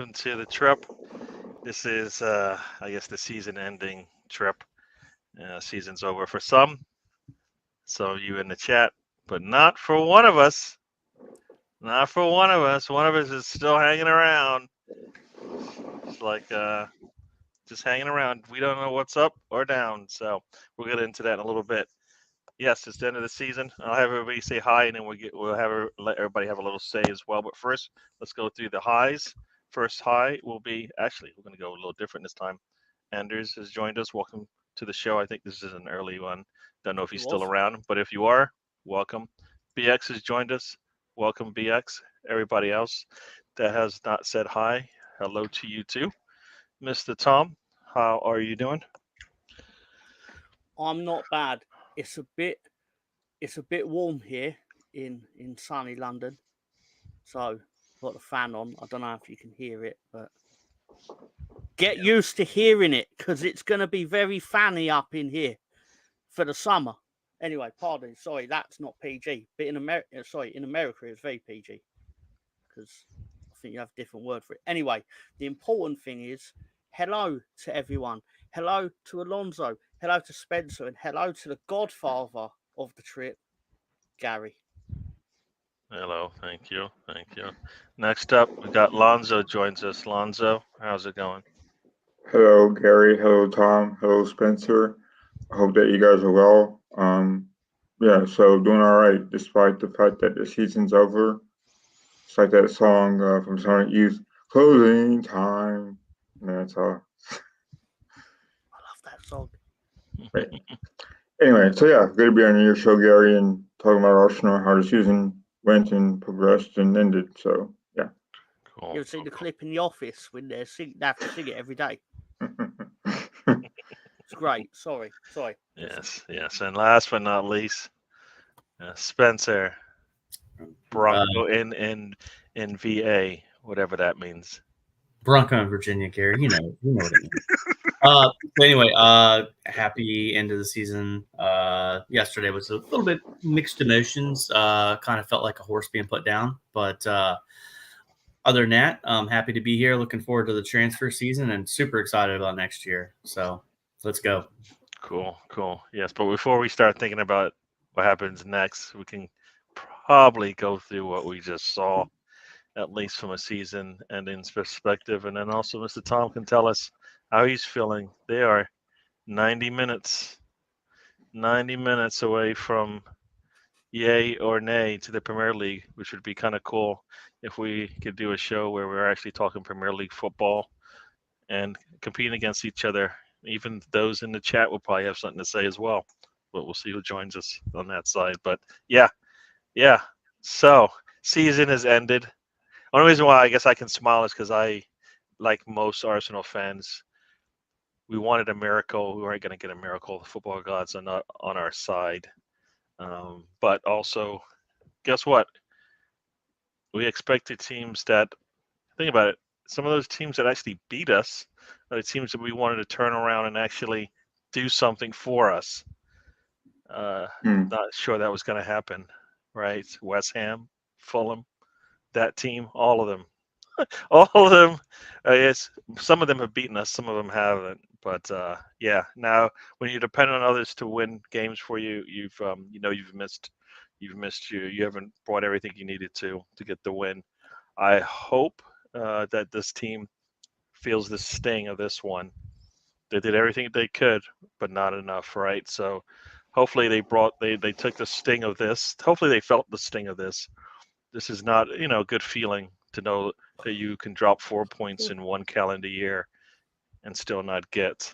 welcome to the trip. This is, I guess, the season-ending trip. Season's over for some of you in the chat, but not for one of us. Not for one of us. One of us is still hanging around. It's like just hanging around. We don't know what's up or down, so we'll get into that in a little bit. Yes, it's the end of the season. I'll have everybody say hi, and then let everybody have a little say as well. But first, let's go through the highs. First high will be we're going to go a little different this time. Anders has joined us. Welcome to the show. I think this is an early one. Don't know if he's still around, but if you are, welcome. BX has joined us. Welcome, BX. Everybody else that has not said hi, hello to you too. Mr. Tom, how are you doing? I'm not bad. It's a bit warm here in sunny London. So got the fan on. I don't know if you can hear it, but get used to hearing it because it's going to be very fanny up in here for the summer. Anyway, pardon. Sorry, that's not PG. But in America, it's very PG because I think you have a different word for it. Anyway, the important thing is hello to everyone. Hello to Alonso. Hello to Spencer, and hello to the godfather of the trip, Gary. Hello, thank you. Next up, we got Lonzo joins us. Lonzo, how's it going? Hello, Gary. Hello, Tom. Hello, Spencer. I hope that you guys are well. So doing all right, despite the fact that the season's over. It's like that song from Sonic Youth, "Closing Time." That's all. I love that song. Right. Anyway, so yeah, good to be on your show, Gary, and talking about Arsenal, how the season went and progressed and ended. So yeah. Cool. You ever seen the clip in The Office when they have to sing it every day? It's great. Sorry. Yes. And last but not least, Spencer, Bronco in VA, whatever that means. Bronco in Virginia, Gary. You know what it means. Anyway, happy end of the season. Yesterday was a little bit mixed emotions. Kind of felt like a horse being put down, but other than that, I'm happy to be here. Looking forward to the transfer season and super excited about next year. So let's go. Cool. Yes, but before we start thinking about what happens next, we can probably go through what we just saw, at least from a season ending perspective, and then also Mr. Tom can tell us how he's feeling. They are 90 minutes away from yay or nay to the Premier League, which would be kind of cool if we could do a show where we're actually talking Premier League football and competing against each other. Even those in the chat will probably have something to say as well, but we'll see who joins us on that side. But yeah. So season has ended. Only reason why I guess I can smile is because I, like most Arsenal fans, we wanted a miracle. We weren't going to get a miracle. The football gods are not on our side. But also, guess what? We expected teams that, think about it, some of those teams that actually beat us are the teams that we wanted to turn around and actually do something for us. Not sure that was going to happen, right? West Ham, Fulham, that team, all of them. All of them, yes, some of them have beaten us, some of them haven't. But now when you depend on others to win games for you, you've missed. You haven't brought everything you needed to get the win. I hope that this team feels the sting of this one. They did everything they could, but not enough, right? So hopefully they took the sting of this. Hopefully they felt the sting of this. This is not a good feeling to know that you can drop 4 points in one calendar year and still not get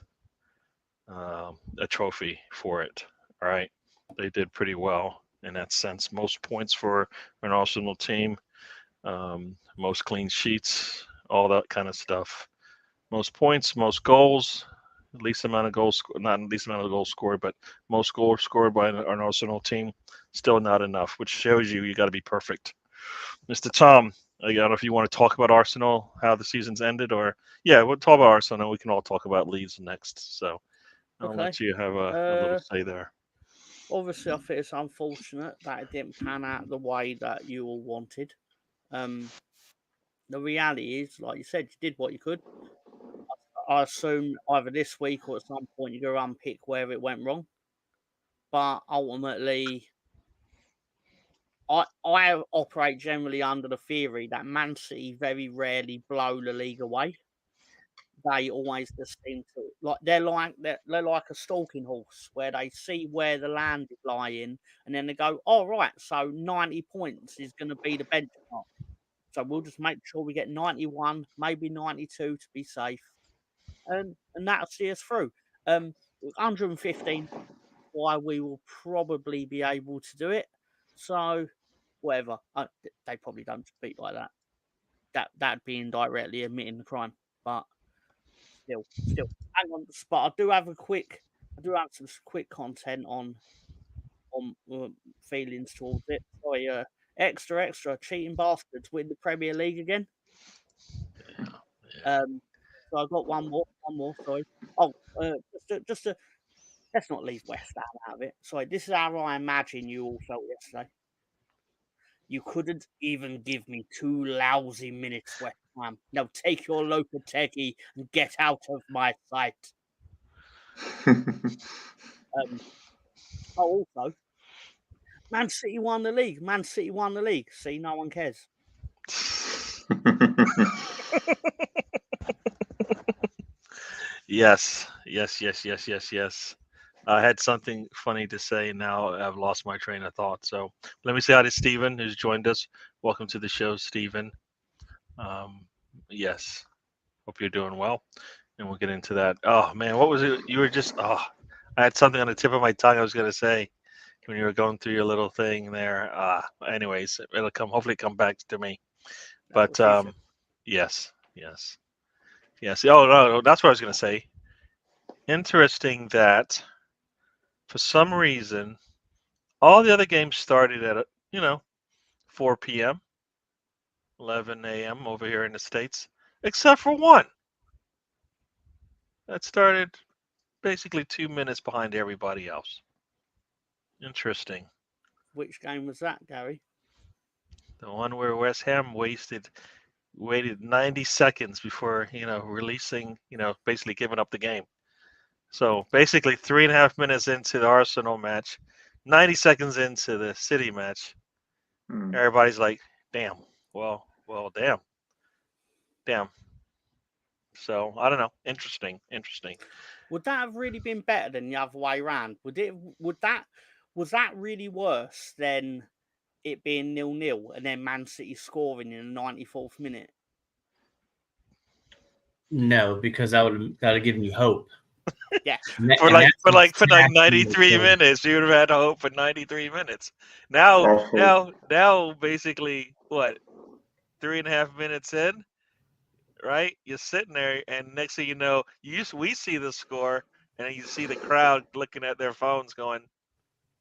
a trophy for it. All right, they did pretty well in that sense. Most points for an Arsenal team, most clean sheets, all that kind of stuff. Most points, most goals, least amount of goals, not least amount of goals scored, but most goals scored by an Arsenal team. Still not enough, which shows you got to be perfect. Mr. Tom, I don't know if you want to talk about Arsenal, how the season's ended, or we'll talk about Arsenal, and we can all talk about Leeds next. So I'll let you have a little say there. Obviously, I think it's unfortunate that it didn't pan out the way that you all wanted. the reality is, like you said, you did what you could. I assume either this week or at some point you're going to unpick where it went wrong. But ultimately, I operate generally under the theory that Man City very rarely blow the league away. They always just seem to they're like a stalking horse where they see where the land is lying and then they go, "Oh right, so 90 points is going to be the benchmark. So we'll just make sure we get 91, maybe 92 to be safe, and that'll see us through." 115, why we will probably be able to do it. So whatever, they probably don't speak like that. That'd be indirectly admitting the crime, but. Still, hang on. But I do have some quick content on feelings towards it. Sorry, extra, cheating bastards win the Premier League again. So I've got one more. Sorry. Oh, just to let's not leave West Ham out of it. Sorry, this is how I imagine you all felt yesterday. You couldn't even give me 2 lousy minutes, West Ham. Now take your Lopetegui and get out of my sight. Also, Man City won the league. See, no one cares. Yes. I had something funny to say. Now I've lost my train of thought. So let me say hi to Steven, who's joined us. Welcome to the show, Steven. Yes. Hope you're doing well. And we'll get into that. Oh, man, what was it? You were just, I had something on the tip of my tongue I was going to say when you were going through your little thing there. Anyways, it'll hopefully come back to me. But yes. Oh, no, that's what I was going to say. Interesting that for some reason, all the other games started at, 4 p.m., 11 a.m. over here in the States, except for one. That started basically 2 minutes behind everybody else. Interesting. Which game was that, Gary? The one where West Ham waited 90 seconds before, releasing, basically giving up the game. So basically 3.5 minutes into the Arsenal match, 90 seconds into the City match, everybody's like, damn, well, damn. So I don't know. Interesting. Would that have really been better than the other way around? Was that really worse than it being 0-0 and then Man City scoring in the 94th minute? No, because that would have given you hope. Yeah. For like 93 minutes, you would have had hope for 93 minutes. Now basically what? 3.5 minutes in, right? You're sitting there, and next thing you know, we see the score, and you see the crowd looking at their phones, going.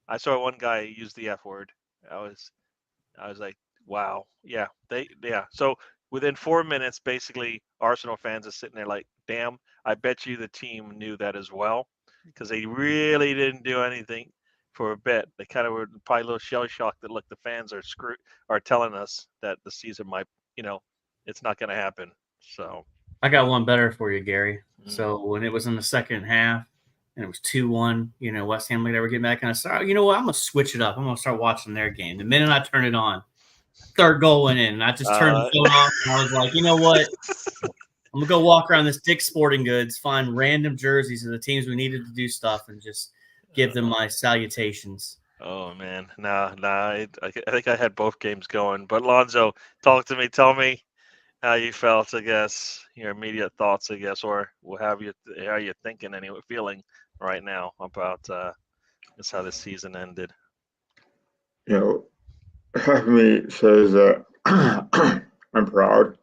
I saw one guy use the F word. I was like, wow, yeah, So within 4 minutes, basically, Arsenal fans are sitting there like, damn. I bet you the team knew that as well, because they really didn't do anything for a bit. They kind of were probably a little shell shocked that look, the fans are telling us that the season might, it's not going to happen. So I got one better for you, Gary. So when it was in the second half and it was 2-1, West Ham would ever get back, and I started, you know what? I'm gonna switch it up. I'm gonna start watching their game. The minute I turn it on, third goal went in, and I just turned the phone off. And I was like, you know what? I'm gonna go walk around this Dick's Sporting Goods, find random jerseys of the teams we needed to do stuff, and just give them my salutations. Oh man, nah. I think I had both games going. But Lonzo, talk to me. Tell me how you felt. I guess your immediate thoughts. I guess, or how you thinking anyway, feeling right now about just how this season ended. Half of me says that I'm proud.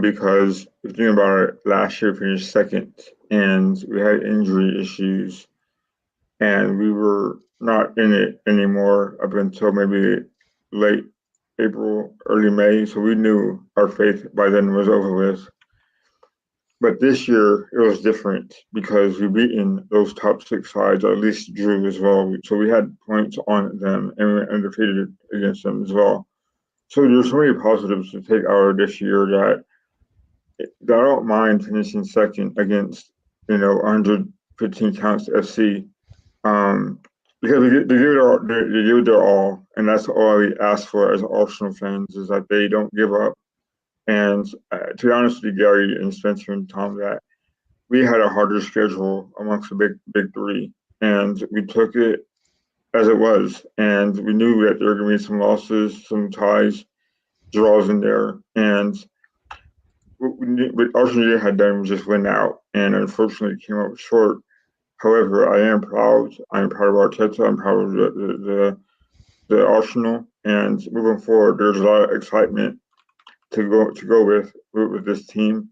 Because if you think about it, last year we finished second, and we had injury issues, and we were not in it anymore up until maybe late April, early May. So we knew our faith by then was over with. But this year it was different because we beaten those top 6 sides, or at least drew as well. So we had points on them, and we were undefeated against them as well. So there's so many positives to take out of this year that I don't mind finishing second against 115 counts FC, because they give it their all, and that's all we ask for as Arsenal fans is that they don't give up. And to be honest with you, Gary and Spencer and Tom, that we had a harder schedule amongst the big three, and we took it as it was, and we knew that there were going to be some losses, some ties, draws in there, and what Argentina had done was just win out, and unfortunately came up short. However, I am proud. I'm proud of Arteta. I'm proud of the Arsenal, and moving forward, there's a lot of excitement to go with this team,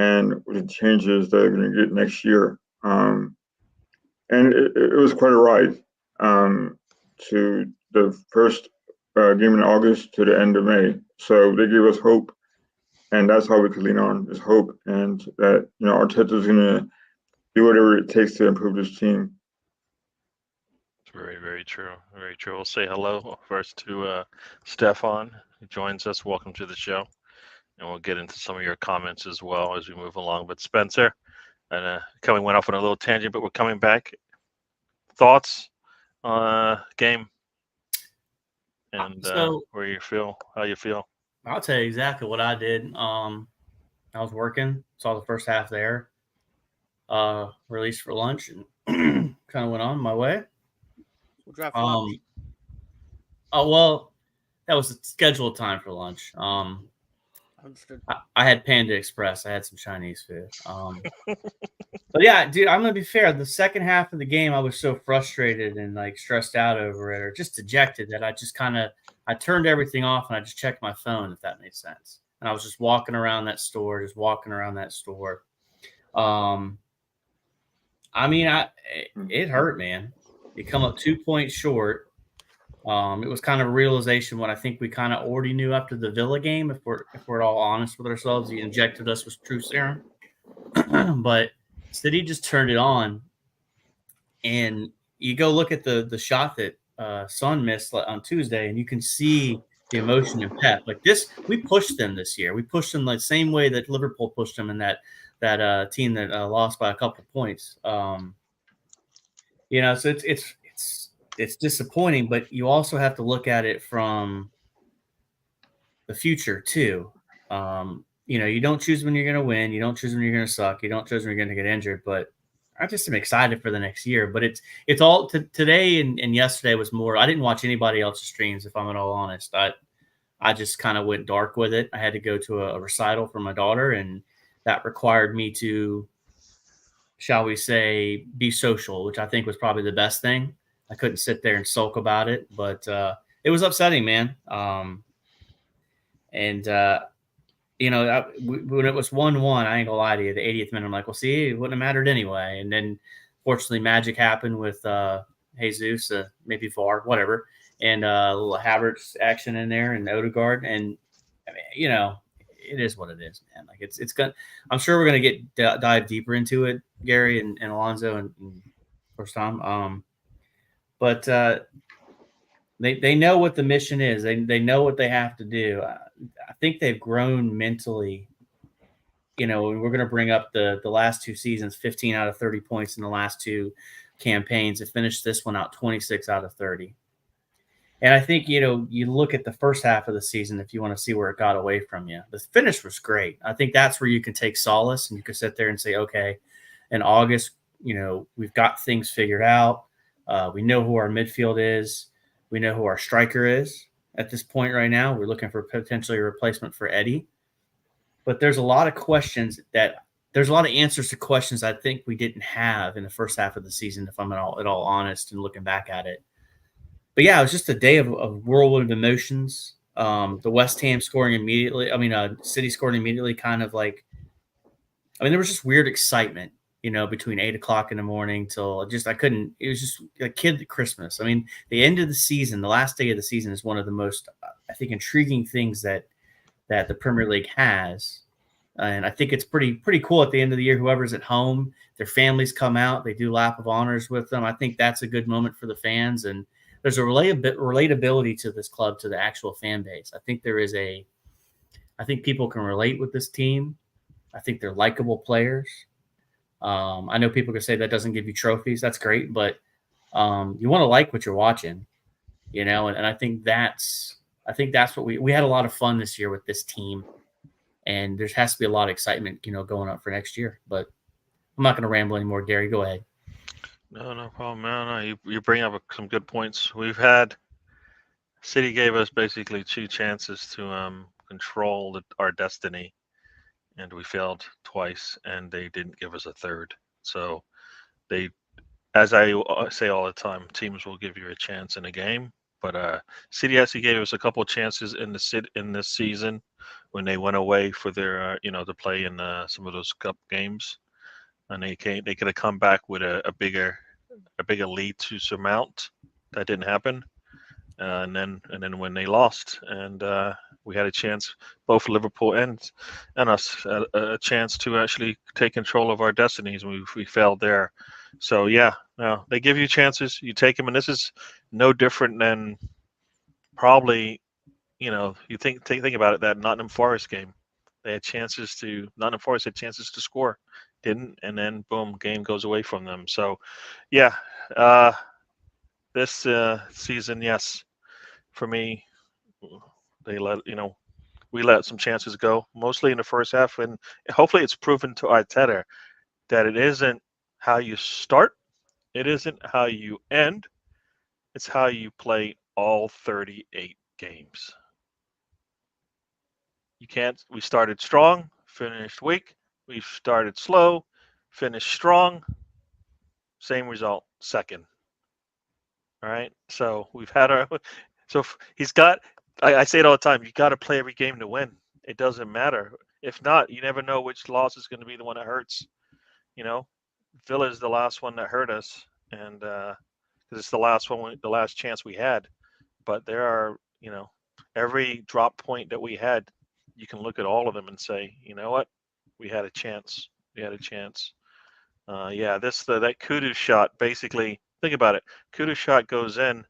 and with the changes that they're going to get next year. And it was quite a ride, to the first game in August to the end of May. So they gave us hope, and that's how we could lean on is hope, and that Arteta's going to do whatever it takes to improve this team. Very, very true. Very true. We'll say hello first to Stefan, who joins us. Welcome to the show. And we'll get into some of your comments as well as we move along. But Spencer, and we went off on a little tangent, but we're coming back. Thoughts on game and how you feel? I'll tell you exactly what I did. I was working, saw the first half there, released for lunch, and kind of went on my way. We'll drive for lunch. Oh, well, that was the scheduled time for lunch. Understood. I had Panda Express. I had some Chinese food. But yeah, dude, I'm gonna be fair. The second half of the game, I was so frustrated and like stressed out over it, or just dejected, that I just I turned everything off and I just checked my phone, if that made sense. And I was just walking around that store. I mean, it hurt, man. You come up 2 points short. It was kind of a realization what I think we kind of already knew after the Villa game. If we're all honest with ourselves, he injected us with true serum. But City just turned it on, and you go look at the shot that Son missed on Tuesday, and you can see the emotion in Pep. Like this, we pushed them this year. We pushed them the same way that Liverpool pushed them in that team that lost by a couple of points. So it's disappointing, but you also have to look at it from the future too. You don't choose when you're going to win. You don't choose when you're going to suck. You don't choose when you're going to get injured. But I just am excited for the next year. But it's all today and yesterday was more. I didn't watch anybody else's streams, if I'm at all honest. I just kind of went dark with it. I had to go to a recital for my daughter, and that required me to, shall we say, be social, which I think was probably the best thing. I couldn't sit there and sulk about it, but it was upsetting, man. When it was 1-1, I ain't gonna lie to you, the 80th minute, I'm like, well, see, it wouldn't have mattered anyway. And then, fortunately, magic happened with Jesus, maybe VAR, whatever, and a little Havertz action in there, and Odegaard. And I mean, it is what it is, man. Like it's gonna. I'm sure we're gonna dive deeper into it, Gary and Alonso and of course Tom. But they know what the mission is. They know what they have to do. I think they've grown mentally. We're going to bring up the last two seasons, 15 out of 30 points in the last two campaigns. To finish this one out 26 out of 30. And I think, you look at the first half of the season, if you want to see where it got away from you. The finish was great. I think that's where you can take solace, and you can sit there and say, okay, in August, we've got things figured out. We know who our midfield is. We know who our striker is at this point right now. We're looking for potentially a replacement for Eddie. But there's a lot of answers to questions I think we didn't have in the first half of the season, if I'm at all honest and looking back at it. But yeah, it was just a day of whirlwind of emotions. The West Ham scoring immediately. City scored immediately, kind of like, there was just weird excitement, between 8 o'clock in the morning till it was just a kid at Christmas. The end of the season, the last day of the season is one of the most, I think, intriguing things that the Premier League has. And I think it's pretty cool at the end of the year. Whoever's at home, their families come out, they do lap of honors with them. I think that's a good moment for the fans. And there's a relatability to this club, to the actual fan base. I think I think people can relate with this team. I think they're likable players. I know people can say that doesn't give you trophies. That's great, but you want to like what you're watching, and I think that's what we had a lot of fun this year with this team, and there has to be a lot of excitement, going up for next year. But I'm not going to ramble anymore. Gary, go ahead. No problem, man. No, you bring up some good points. City gave us basically 2 chances to control our destiny, and we failed twice, and they didn't give us a third. So they, as I say all the time, teams will give you a chance in a game, but City actually gave us a couple of chances in this season when they went away for their to play in some of those cup games, and they could have come back with a bigger lead to surmount. That didn't happen. And then when they lost, and we had a chance, both Liverpool and us, a chance to actually take control of our destinies, and we failed there. So yeah, no, they give you chances, you take them, and this is no different than probably, you think about it, that Nottingham Forest game. Nottingham Forest had chances to score, didn't, and then boom, game goes away from them. So yeah, this season, yes. For me, we let some chances go, mostly in the first half, and hopefully it's proven to Arteta that it isn't how you start, it isn't how you end, it's how you play all 38 games. We started strong, finished weak. We started slow, finished strong, same result, second. All right, so we've had our. So he's got. I say it all the time. You got to play every game to win. It doesn't matter. If not, you never know which loss is going to be the one that hurts. Villa is the last one that hurt us, and because it's the last chance we had. But there are, every drop point that we had, you can look at all of them and say, you know what, we had a chance. We had a chance. That Kudu shot, basically, think about it. Kudu shot goes in,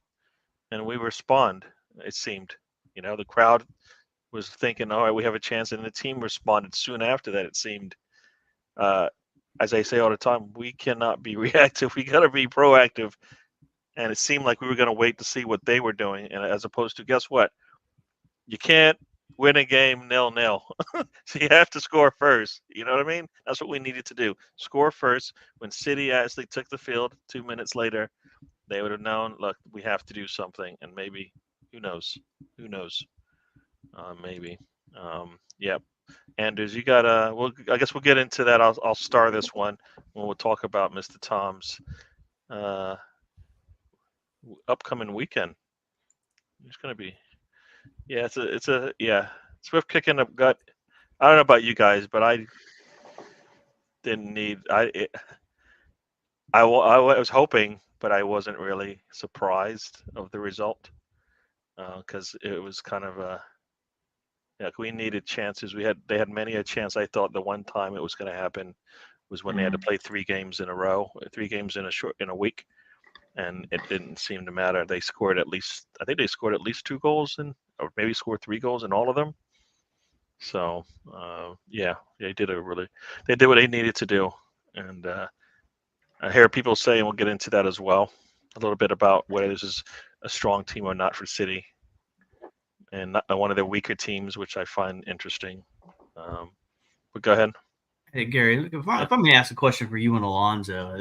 and we respond, it seemed. The crowd was thinking, all right, we have a chance, and the team responded soon after that, it seemed. As I say all the time, we cannot be reactive. We got to be proactive. And it seemed like we were going to wait to see what they were doing, and as opposed to, guess what? You can't win a game 0-0. So you have to score first. You know what I mean? That's what we needed to do. Score first. When City actually took the field 2 minutes later, they would have known, look, we have to do something. And maybe, who knows? Who knows? Maybe. Yep. Anders, you got I guess we'll get into that. I'll star this one when we'll talk about Mr. Tom's upcoming weekend. It's going to be, yeah, Swift kicking up gut. I don't know about you guys, but I didn't need, I was hoping, but I wasn't really surprised of the result, because it was kind of we needed chances. They had many a chance. I thought the one time it was going to happen was when they had to play 3 games in a row, 3 games in a week, and it didn't seem to matter. I think they scored at least 2 goals, or maybe scored 3 goals in all of them. So they did what they needed to do, and I hear people say, and we'll get into that as well, a little bit about whether this is a strong team or not for City, and not one of their weaker teams, which I find interesting. But go ahead. Hey Gary, if I may ask a question for you and Alonzo, I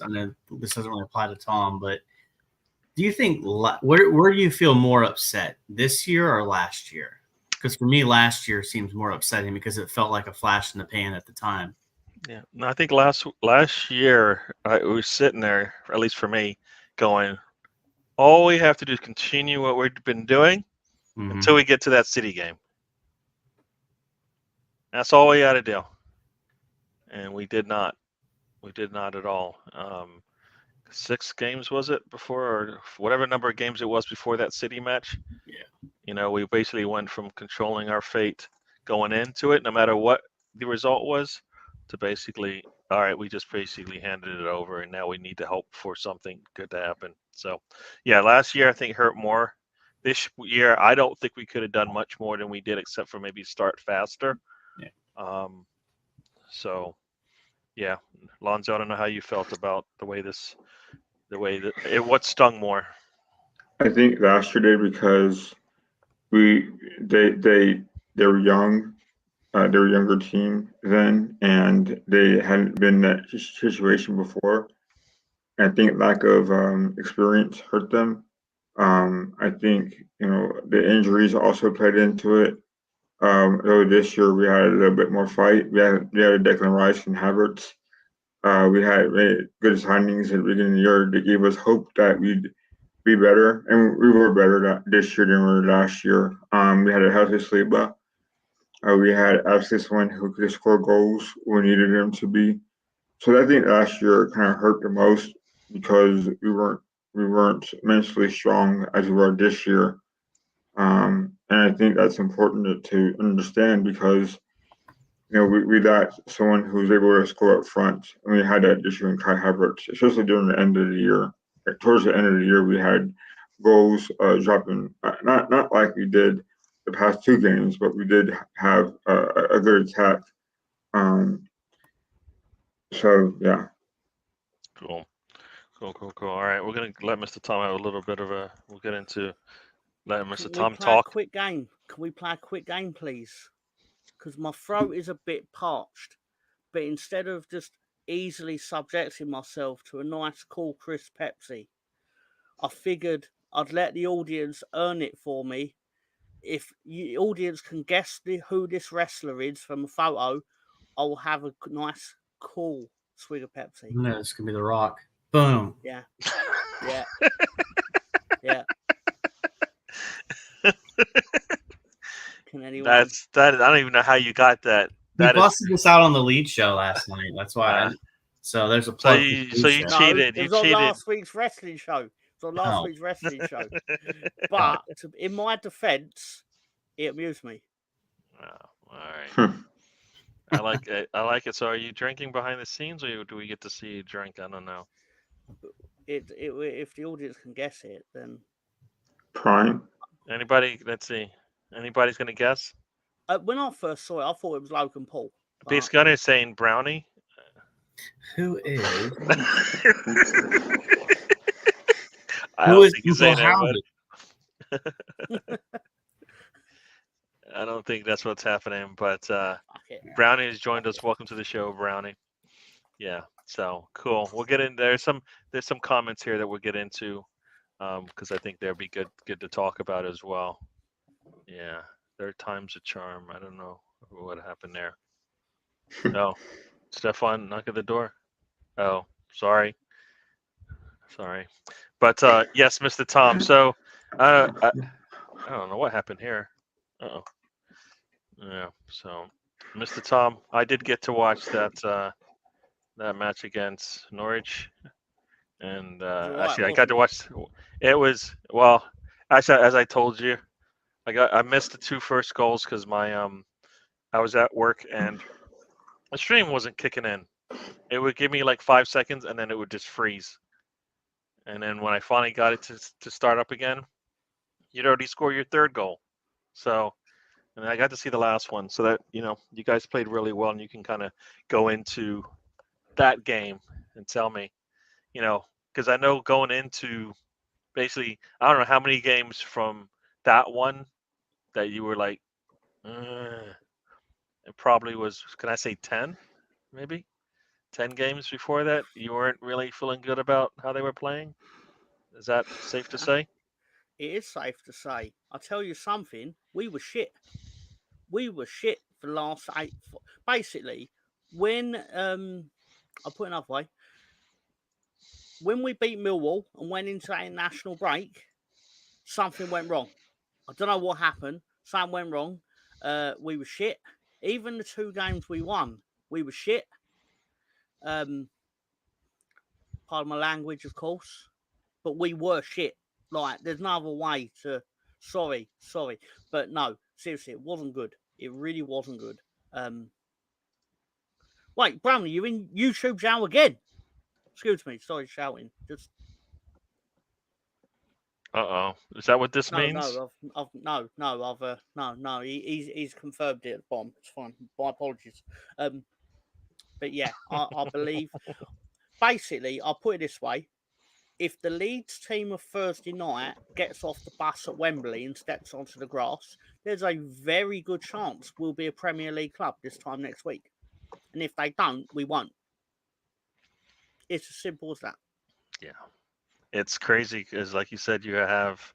know this doesn't really apply to Tom, but do you think where do you feel more upset, this year or last year? Because for me, last year seems more upsetting because it felt like a flash in the pan at the time. Yeah, no, I think last year we were sitting there, at least for me, going, all we have to do is continue what we've been doing until we get to that City game. That's all we got to do. And we did not. We did not at all. 6 games was it before, or whatever number of games it was before that City match? Yeah. We basically went from controlling our fate going into it, no matter what the result was, to basically all right, we just basically handed it over, and now we need to hope for something good to happen. So, yeah, last year I think hurt more. This year, I don't think we could have done much more than we did, except for maybe start faster. Yeah. So, yeah, Lonzo, I don't know how you felt about the way what stung more. I think last year did because they were young. They were a younger team then, and they hadn't been in that situation before. And I think lack of experience hurt them. I think the injuries also played into it. Earlier this year, we had a little bit more fight. We had a Declan Rice and Havertz. We had good signings at the beginning of the year that gave us hope that we'd be better, and we were better this year than we were last year. We had a healthy Saliba. We had someone who could score goals when we needed him to be. So I think last year kind of hurt the most because we weren't mentally strong as we were this year. And I think that's important to understand because we got someone who's able to score up front, and we had that issue in Kai Havertz, especially during the end of the year. Towards the end of the year, we had goals dropping, not like we did the past two games, but we did have a good attack. Um, so yeah. Cool. All right, we're gonna let Mr. Tom have a little bit of a. We'll get into letting Mr. Tom talk. Quick game. Can we play a quick game, please? Because my throat is a bit parched. But instead of just easily subjecting myself to a nice, cool, crisp Pepsi, I figured I'd let the audience earn it for me. If the audience can guess who this wrestler is from a photo, I will have a nice, cool swig of Pepsi. No, it's gonna be The Rock. Boom. Yeah. Yeah. Can anyone? That. I don't even know how you got that. We busted this out on the lead show last night. That's why. So there's a plug. So you cheated. No, it was on last week's wrestling show. But in my defense, it amused me. Oh, all right. I like it. So are you drinking behind the scenes, or do we get to see you drink? I don't know. If the audience can guess it, then Prime. Anybody? Let's see. Anybody's gonna guess? When I first saw it, I thought it was Logan Paul. Beast Gunner is saying Brownie. Who is? Who is Uncle Howdy? I don't think that's what's happening, but Brownie has joined us. Welcome to the show, Brownie. Yeah, so cool. We'll get in. There's some comments here that we'll get into because I think they'll be good to talk about as well. Yeah, third time's a charm. I don't know what happened there. No, Stefan, knock at the door. Oh, sorry. But yes, Mr. Tom. So I don't know what happened here. Uh-oh. Yeah. So, Mr. Tom, I did get to watch that match against Norwich, and actually, I got to watch. It was actually, as I told you, I missed the two first goals because I was at work and the stream wasn't kicking in. It would give me like 5 seconds and then it would just freeze. And then when I finally got it to start up again, you'd already scored your third goal. So, and I got to see the last one. So that, you guys played really well, and you can kind of go into that game and tell me, because I know going into basically, I don't know how many games from that one that you were like, it probably was, can I say 10, maybe? 10 games before that, you weren't really feeling good about how they were playing? Is that safe to say? It is safe to say. I'll tell you something, we were shit. We were shit for the last 8. Basically, when, I'll put it another way, when we beat Millwall and went into a national break, something went wrong. I don't know what happened. Something went wrong. We were shit. Even the 2 games we won, we were shit. Pardon my language, of course, but we were shit. Like, there's no other way to. Sorry, but no, seriously, it wasn't good. It really wasn't good. Wait, Bromley, you in YouTube now again? Excuse me, sorry, shouting. Just Is that what this no, means? no. He's confirmed it at the bottom. It's fine. My apologies. But yeah, I believe. Basically, I'll put it this way: if the Leeds team of Thursday night gets off the bus at Wembley and steps onto the grass, there's a very good chance we'll be a Premier League club this time next week. And if they don't, we won't. It's as simple as that. Yeah. It's crazy because, like you said, you have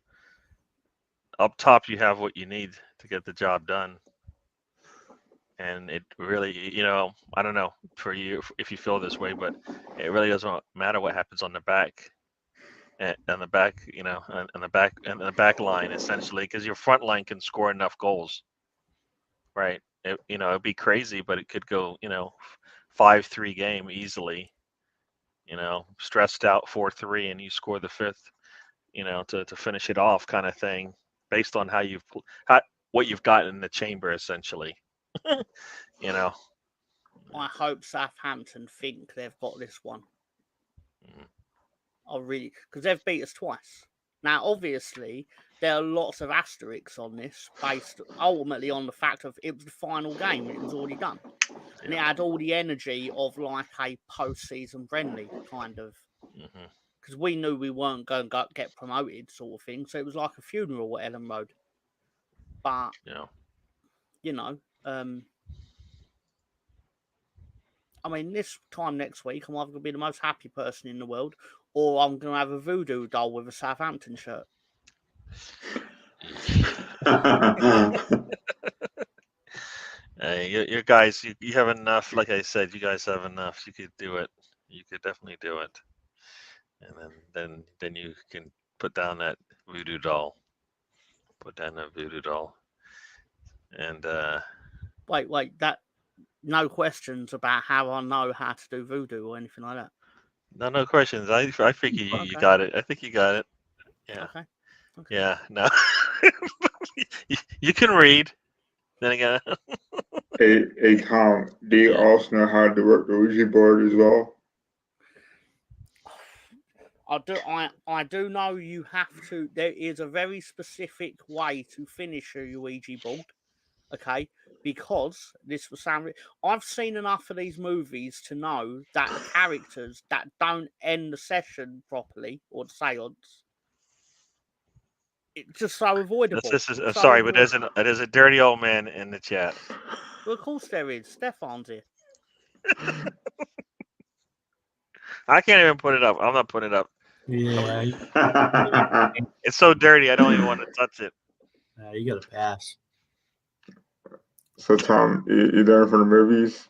up top, you have what you need to get the job done. And it really, I don't know for you if you feel this way, but it really doesn't matter what happens on the back. And the back, and the back line essentially, because your front line can score enough goals, right? It'd be crazy, but it could go, 5-3 game easily. Stressed out 4-3, and you score the fifth, to finish it off, kind of thing, based on what you've got in the chamber, essentially. I hope Southampton think they've got this one. I really, because they've beat us twice. Now, obviously, there are lots of asterisks on this, based ultimately on the fact of it was the final game, it was already done. And it had all the energy of like a post-season friendly kind of, because we knew we weren't going to get promoted, sort of thing. So it was like a funeral at Ellen Road. But I mean, this time next week, I'm either going to be the most happy person in the world, or I'm going to have a voodoo doll with a Southampton shirt. You guys, you have enough. Like I said, you guys have enough. You could do it. You could definitely do it. And then you can put down that voodoo doll. Put down that voodoo doll. And wait, that no questions about how I know how to do voodoo or anything like that. No questions. I figure you got it. I think you got it. Yeah. Okay. Yeah. No. you can read. Then again. Hey Tom, do you also know how to work the Ouija board as well? I do know you have to. There is a very specific way to finish a Ouija board. Okay, because this will sound. I've seen enough of these movies to know that the characters that don't end the session properly or the seance, it's just so avoidable. Sorry, but there's a dirty old man in the chat. Well, of course there is. Stefan's here. I can't even put it up. I'm not putting it up. Yeah. It's so dirty. I don't even want to touch it. You got to pass. So Tom, you there for the movies?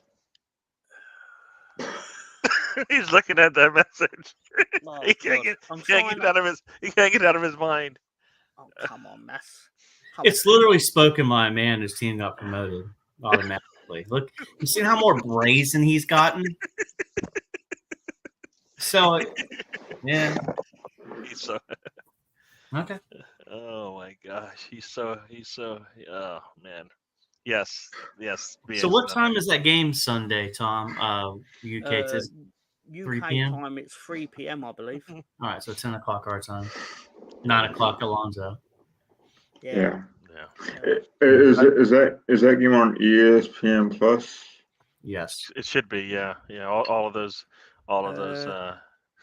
He's looking at that message. Oh, he can't get it out of his mind. Oh, come on, mess. It's literally spoken by a man whose team got promoted automatically. Look, you see how more brazen he's gotten? So, yeah. He's so okay. Oh my gosh, he's so. Oh man. Yes. So, what time is that game Sunday, Tom? UK UK 3 p.m. time. It's 3 p.m. I believe. All right, so 10 o'clock our time. 9 o'clock Alonzo. Yeah. Is that game on ESPN Plus? Yes, it should be. Yeah. All of those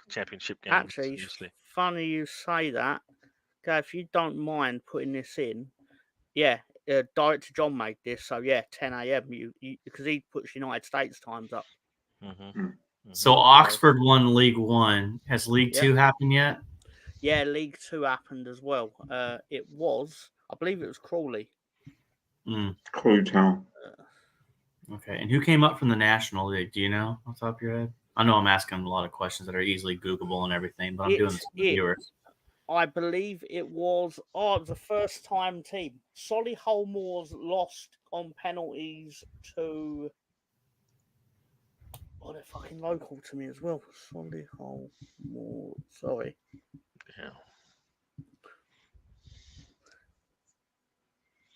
championship games. Actually, usually. Funny you say that. Okay, if you don't mind putting this in, Director John made this, so 10 a.m. You because he puts United States times up. So Oxford won League One. Has League Two happened yet? Yeah, League Two happened as well. It was, I believe, it was Crawley. Crawley Town. Okay, and who came up from the National League? Do you know off the top of your head? I know I'm asking a lot of questions that are easily Googleable and everything, but I'm doing this for the viewers. I believe it was the first time team. Solihull Moors lost on penalties to. Oh, they're fucking local to me as well. Solihull Moors. Sorry. Yeah.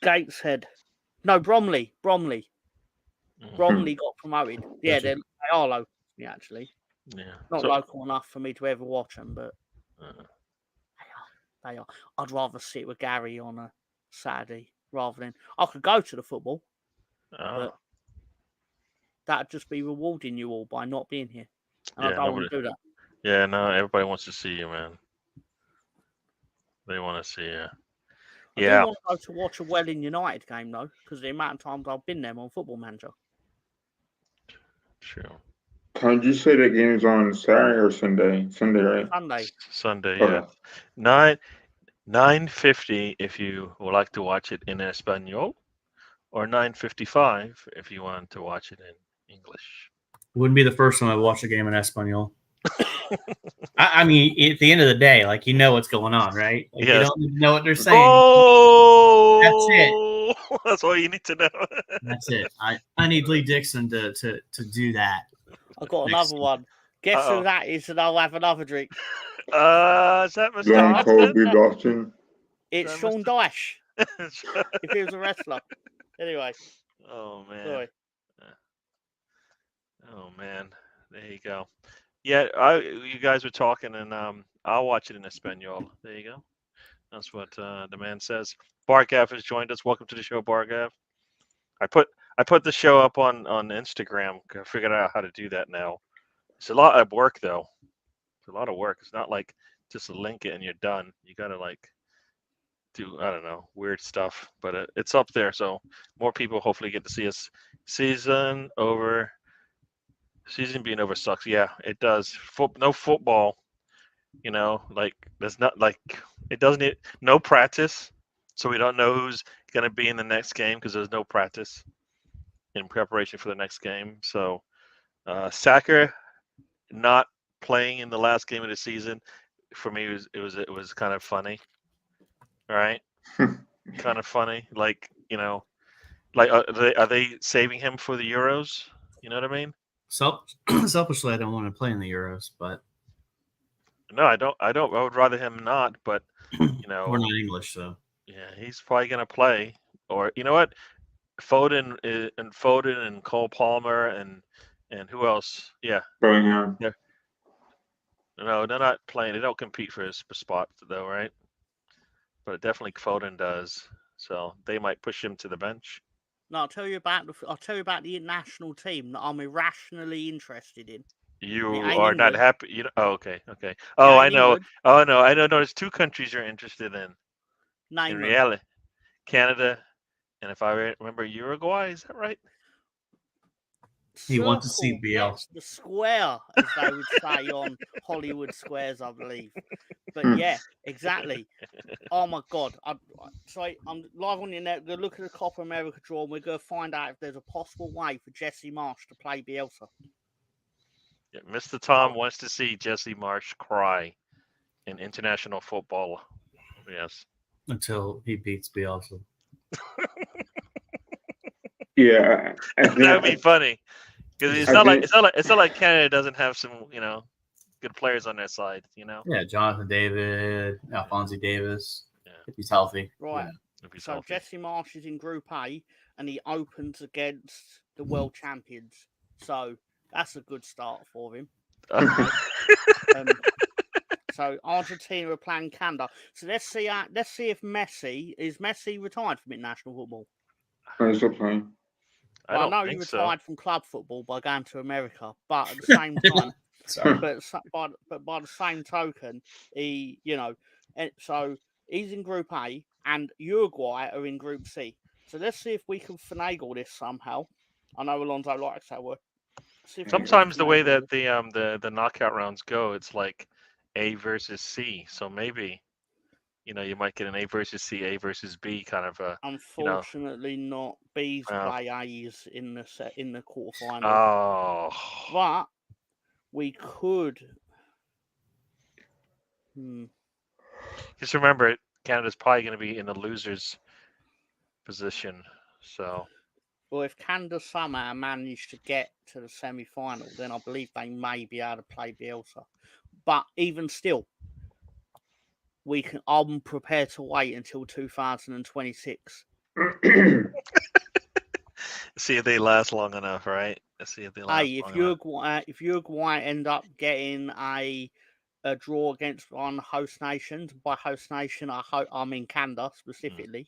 Gateshead. No, Bromley. Bromley got promoted. Yeah, Gotcha. they are local to me, actually. Yeah. Not So, local enough for me to ever watch them, but uh, they are. I'd rather sit with Gary on a Saturday rather than I could go to the football, but that'd just be rewarding you all by not being here, and I yeah, don't nobody. want to do that. Yeah, no, everybody wants to see you, man. They want to see you. I do Yeah. want to go to watch a Welling United game though, because the amount of times I've been there on Football Manager. True. Tom, did you say that game's on Saturday or Sunday? Sunday, right? Sunday. Sunday, yeah. Okay. 9:50 if you would like to watch it in Espanol, or 9:55 if you want to watch it in English. Wouldn't be the first time I watched a game in Espanol. I mean, at the end of the day, like you know what's going on, right? Like you Yes. don't need to know what they're saying. Goal! That's it. That's all you need to know. That's it. I need Lee Dixon to do that. I've got Next. another one. Guess Uh-oh. who that is, and I'll have another drink. Is that Mr. Long Austin? Colby Boston. It's that Sean Mr. Dyche, if he was a wrestler. Anyway, Oh man. sorry. Oh man. There you go. Yeah, you guys were talking, and I'll watch it in Espanol. There you go. That's what the man says. Bargav has joined us. Welcome to the show, Bargav. I put the show up on Instagram. I figured out how to do that now. It's a lot of work though. It's a lot of work. It's not like just link it and you're done. You gotta like do, I don't know, weird stuff. But it's up there, so more people hopefully get to see us. Season being over sucks. Yeah, it does. No football. You know, like there's not like it doesn't. No practice, so we don't know who's gonna be in the next game because there's no practice in preparation for the next game. So, Saka not playing in the last game of the season for me it was kind of funny, right? Kind of funny, like like are they saving him for the Euros? You know what I mean? Selfishly, I don't want to play in the Euros, but No, I don't. I would rather him not, but we're not English, so yeah, he's probably gonna play. Or you know what? Foden and Cole Palmer and who else? Yeah, Bellingham. no, they're not playing. They don't compete for his spot though, right? But definitely Foden does. So they might push him to the bench. No, I'll tell you about the national team that I'm irrationally interested in. You It ain't are not England. happy. Oh, okay. Oh, I ain't know. England. Oh no, I know. No, there's two countries you're interested in. Name In them. reality, Canada, and if I remember, Uruguay. Is that right? He wants to see Circle BL. gets the square, as they would say on Hollywood Squares, I believe. But yeah, exactly. Oh my God! I'm live on the net. We're going to look at the Copa America draw, and we're going to find out if there's a possible way for Jesse Marsh to play Bielsa. Yeah, Mr. Tom wants to see Jesse Marsh cry in international football. Yes. Until he beats Bielsa. Yeah, That would be funny because it's not like Canada doesn't have some good players on their side. Yeah, Jonathan David, Alphonse Davis. Yeah. If he's healthy. Right. Yeah. If he's So healthy. Jesse Marsh is in Group A, and he opens against the world champions. So that's a good start for him. So Argentina are playing Canada. So let's see if Messi retired from international football. I'm still playing. I know he retired from club football by going to America, but at the same time, Sorry. but by the same token, so he's in Group A, and Uruguay are in Group C. So let's see if we can finagle this somehow. I know Alonso likes that word. Sometimes the way that the knockout rounds go, it's like A versus C. So maybe you might get an A versus C, A versus B kind of a. Unfortunately, not. B's play A's in the quarterfinal. Oh. But we could. Just remember, Canada's probably going to be in the losers position. So. Well, if Canada somehow manage to get to the semi-final, then I believe they may be able to play Bielsa. But even still, I'm prepared to wait until 2026. See if they last long enough, right? Let's see if they last Hey, long enough. if Uruguay end up getting a draw against one host nation, by host nation I mean Canada specifically.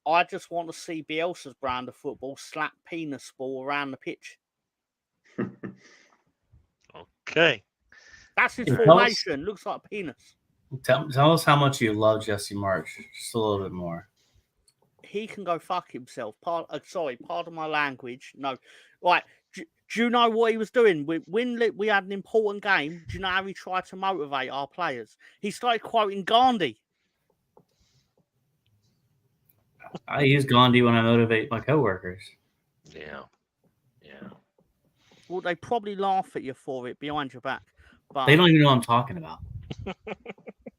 I just want to see Bielsa's brand of football slap penis ball around the pitch. Okay. That's his Tell us- formation. Looks like a penis. Tell us how much you love Jesse March. Just a little bit more. He can go fuck himself. Pardon my language. No, right. Do you know what he was doing? When we had an important game, do you know how he tried to motivate our players? He started quoting Gandhi. I use Gandhi when I motivate my coworkers. Yeah. Yeah. Well, they probably laugh at you for it behind your back. But They don't even know what I'm talking about.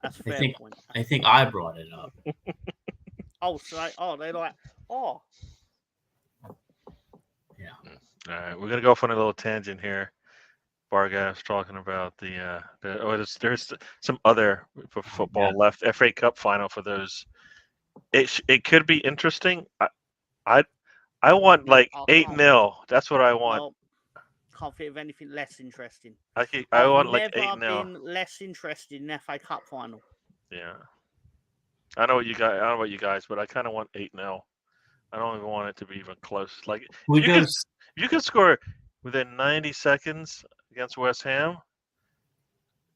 that's a They fair think point. I think I brought it up. They're like, oh. Yeah. All right, we're gonna go off on a little tangent here. Bargas talking about there's some other football left. FA Cup final for those. It could be interesting. I want like 8-0. That's what I want. Well, can't think of anything less interesting. I want like I've never 8-0. been less interested in FA Cup final. Yeah. I know what you guys. I don't know about you guys, but I kind of want 8-0. I don't even want it to be even close. Like you can score within 90 seconds against West Ham.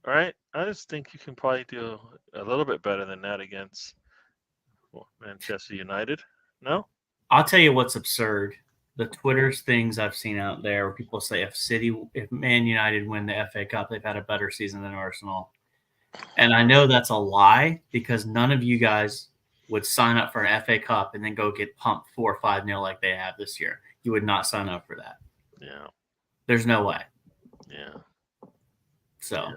All right, I just think you can probably do a little bit better than that against Manchester United. No, I'll tell you what's absurd. The Twitter's things I've seen out there where people say if Man United win the FA Cup, they've had a better season than Arsenal. And I know that's a lie because none of you guys would sign up for an FA Cup and then go get pumped 4 or 5-0 like they have this year. You would not sign up for that. Yeah. There's no way. Yeah. So.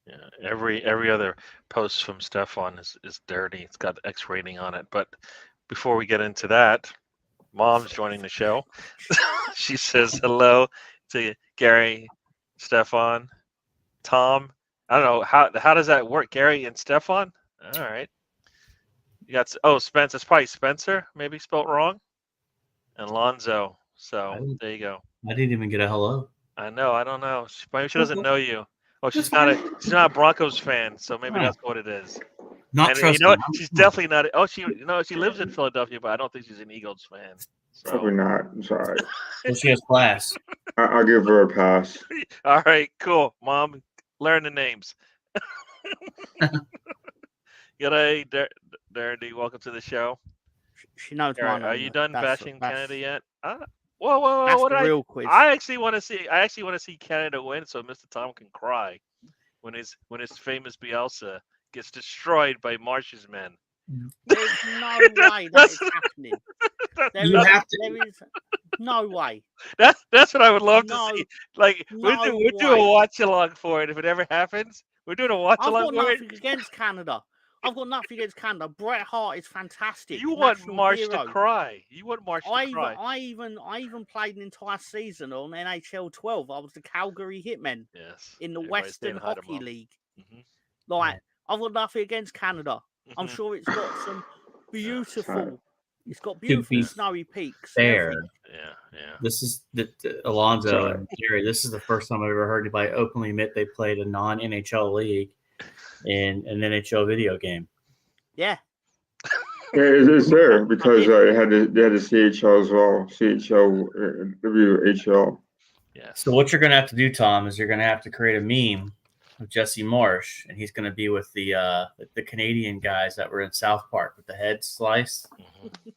Yeah. Every other post from Stefan is dirty. It's got X rating on it. But before we get into that, Mom's joining the show. She says hello to Gary, Stefan, Tom. I don't know how does that work, Gary and Stefan? All right. You got Spence. It's probably Spencer, maybe spelled wrong, and Lonzo. So there you go. I didn't even get a hello. I know. I don't know. Maybe she doesn't know you. Oh, she's not a Broncos fan, so maybe that's what it is. Not and trusting. You know, she's definitely not. Oh, she lives in Philadelphia, but I don't think she's an Eagles fan. So. Probably not. I'm sorry. Well, she has class. I'll give her a pass. All right, cool. Mom, learn the names. G'day, Darity. Welcome to the show. She knows my name. Are you done bashing Canada yet? Whoa! That's the real quiz. I actually want to see Canada win, so Mr. Tom can cry when his famous Bielsa gets destroyed by Marsh's men. There's no way that is happening. There is no way. That's what I would love to see. Like we're doing a watch along for it. If it ever happens, we're doing a watch along for it. I've got nothing against Canada. I've got nothing against Canada. Bret Hart is fantastic. You want Marsh to cry. You want Marsh to cry. I even played an entire season on NHL 12. I was the Calgary Hitmen. Yes. In the Western Hockey League. Mm-hmm. Like, I've got nothing against Canada. I'm sure it's got some beautiful. It's got beautiful snowy peaks. Fair. Yeah. This is Alonzo and Gary. This is the first time I've ever heard anybody openly admit they played a non-NHL league in an NHL video game. Yeah. Yeah, it's there because they had the CHL as well. CHL, WHL. Yeah. So what you're going to have to do, Tom, is you're going to have to create a meme of Jesse Marsh, and he's going to be with the Canadian guys that were in South Park with the head sliced. Mm-hmm.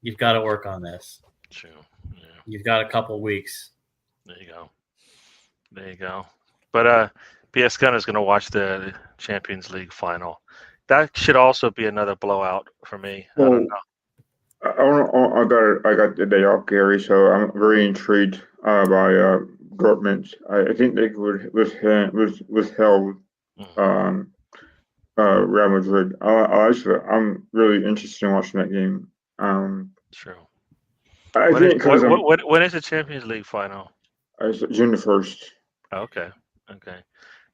You've got to work on this. True. Yeah. You've got a couple weeks. There you go. But PS Gunner is going to watch the Champions League final. That should also be another blowout for me. Well, I don't know. I got the day off, Gary, so I'm very intrigued by Dortmund. I think they would withheld Real Madrid. I'm really interested in watching that game. True. When is the Champions League final? It's June the 1st. Okay.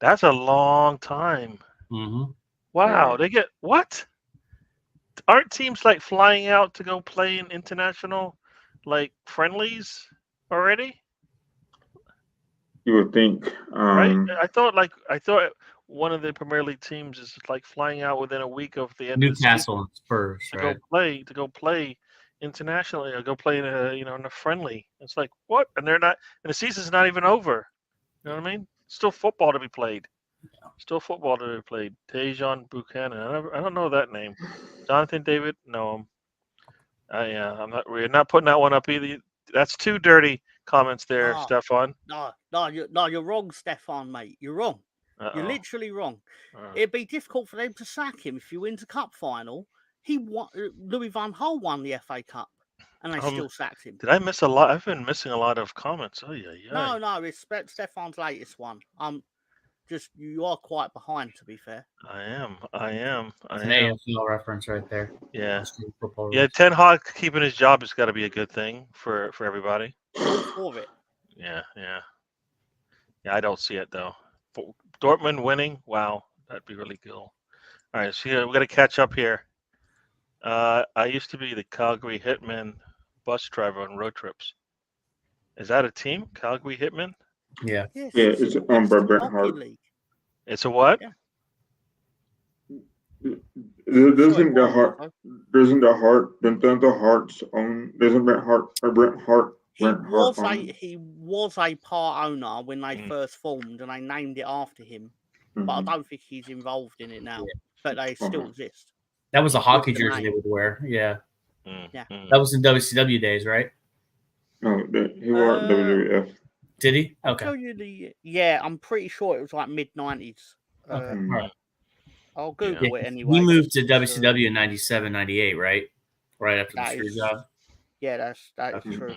That's a long time. Mm-hmm. Wow, they get what? Aren't teams like flying out to go play in international like friendlies already? You would think. Right? I thought one of the Premier League teams is like flying out within a week of the end of the season Newcastle and Spurs, to right? go play internationally or go play in a friendly. It's like what? And they're not, and the season's not even over. You know what I mean? Still football to be played. Still football to be played. Tejan Buchanan. I don't know that name. Jonathan David. No, I'm not. We're not putting that one up either. That's two dirty comments there, No, Stefan. you're wrong, Stefan, mate. You're wrong. You're Uh-oh. literally wrong. It'd be difficult for them to sack him if he wins a cup final. Louis van Gaal won the FA Cup, and they still sacked him. Did I miss a lot? I've been missing a lot of comments. Oh yeah. No, it's Stefan's latest one. You are quite behind, to be fair. I am. It's an AFL reference right there. Yeah. Football Yeah, Ten Hag keeping his job has got to be a good thing for everybody. All for it. Yeah. I don't see it though. Dortmund winning, wow, that'd be really cool. All right, so we got to catch up here. I used to be the Calgary Hitmen bus driver on road trips. Is that a team, Calgary Hitmen? Yeah. Yes, Yeah, it's the owned by Western Bret Hockey Hart. League. It's a what? Yeah. Doesn't the Hearts own? Doesn't Bret Hart? He was a part owner when they first formed, and they named it after him. But I don't think he's involved in it now. But they still exist. That was a hockey the jersey they name. would wear. Yeah. Yeah. That was in WCW days, right? No, he wore WWF. Did he? Okay. Yeah, I'm pretty sure it was like mid-90s. Okay. All right. I'll Google it anyway. He moved to WCW in 97, 98, right? Right after the street job. Yeah, that's true.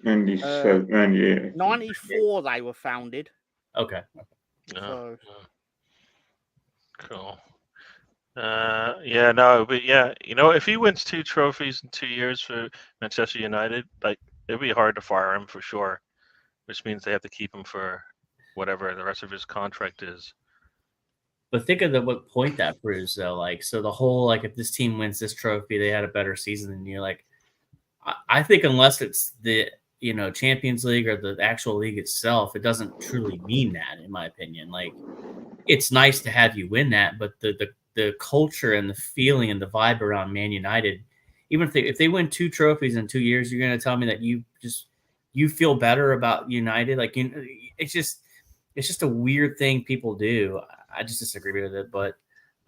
97, 98. 94 they were founded. Okay. So. Cool. Yeah, no, but yeah, if he wins 2 trophies in 2 years for Manchester United, like it'd be hard to fire him for sure, which means they have to keep him for whatever the rest of his contract is. But think of what point that proves, though. Like, so the whole if this team wins this trophy, they had a better season than you. Like, I think unless it's the Champions League or the actual league itself, it doesn't truly mean that, in my opinion. Like, it's nice to have you win that, but the culture and the feeling and the vibe around Man United, even if they win 2 trophies in 2 years, you're going to tell me that you feel better about United. Like, it's just a weird thing people do. I just disagree with it, but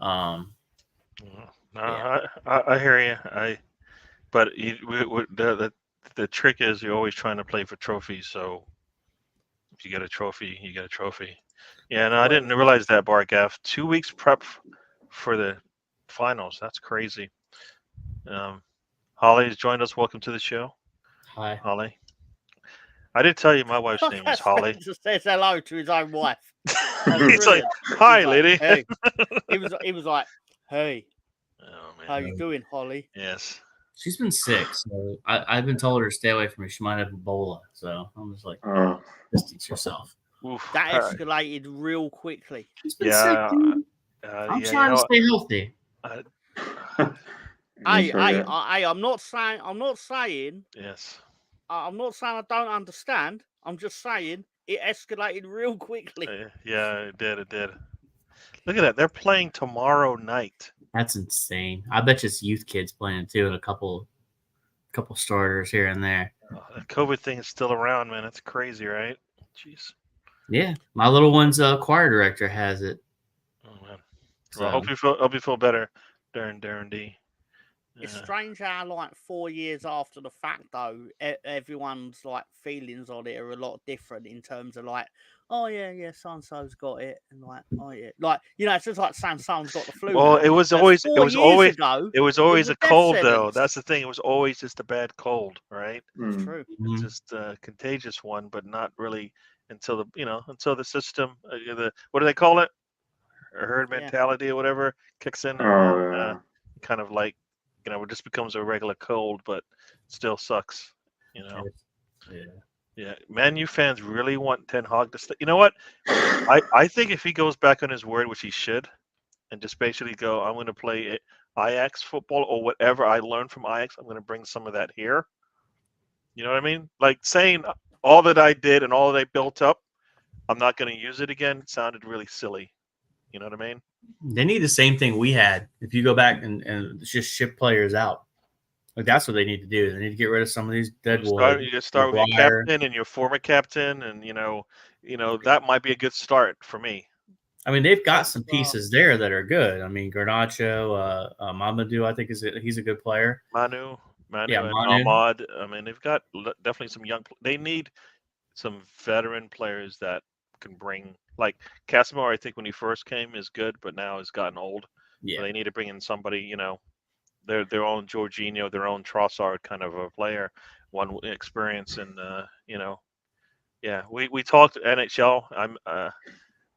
I hear you. But the trick is you're always trying to play for trophies. So if you get a trophy, you get a trophy. Yeah, no, I didn't realize that, Bargaff. 2 weeks prep for the finals. That's crazy. Holly has joined us. Welcome to the show. Hi, Holly. I did tell you my wife's name is Holly. Just says hello to his own wife. He's like, "Hi, lady." Hey. He was like, "Hey, oh, man. how you doing, Holly?" Yes. she's been sick, so I've been told her to stay away from her. She might have Ebola, so I'm just like, distance yourself. Oof. That escalated real quickly. She's been sick, dude. I'm trying to stay healthy. I'm not saying. Yes. I'm not saying I don't understand. I'm just saying it escalated real quickly. Yeah, it did. Look at that. They're playing tomorrow night. That's insane. I bet you it's youth kids playing too, and a couple starters here and there. The COVID thing is still around, man. It's crazy, right? Jeez. Yeah, my little one's choir director has it. Oh man. Well, I hope you feel better, Darren D. It's strange how 4 years after the fact, though, everyone's feelings on it are a lot different in terms of oh yeah, so and so's got it, and oh yeah, it's just like saying someone's got the flu. Well, it was always a cold though. Sentence. That's the thing. It was always just a bad cold, right? It's true. It's just a contagious one, but not really until the system, what do they call it? Herd mentality or whatever kicks in. Kind of it just becomes a regular cold, but still sucks, Yeah. Man U fans really want Ten Hag to stay. You know what? I think if he goes back on his word, which he should, and just basically go, I'm going to play Ajax football or whatever I learned from Ajax, I'm going to bring some of that here. You know what I mean? Like saying all that I did and all that I built up, I'm not going to use it again. It sounded really silly. You know what I mean? They need the same thing we had. If you go back and just ship players out, like that's what they need to do. They need to get rid of some of these deadwood. You just start with your captain and your former captain, and you know that might be a good start for me. I mean, they've got some pieces there that are good. I mean, Garnacho, Mamadou, I think he's a good player. Manu, Yeah, and Manu. Ahmad. I mean, they've got definitely some young. They need some veteran players that can bring. Like Casimir, I think when he first came is good, but now has gotten old. Yeah, So they need to bring in somebody. Their own Jorginho, their own Trossard kind of a player, one experience, and yeah. We talked NHL.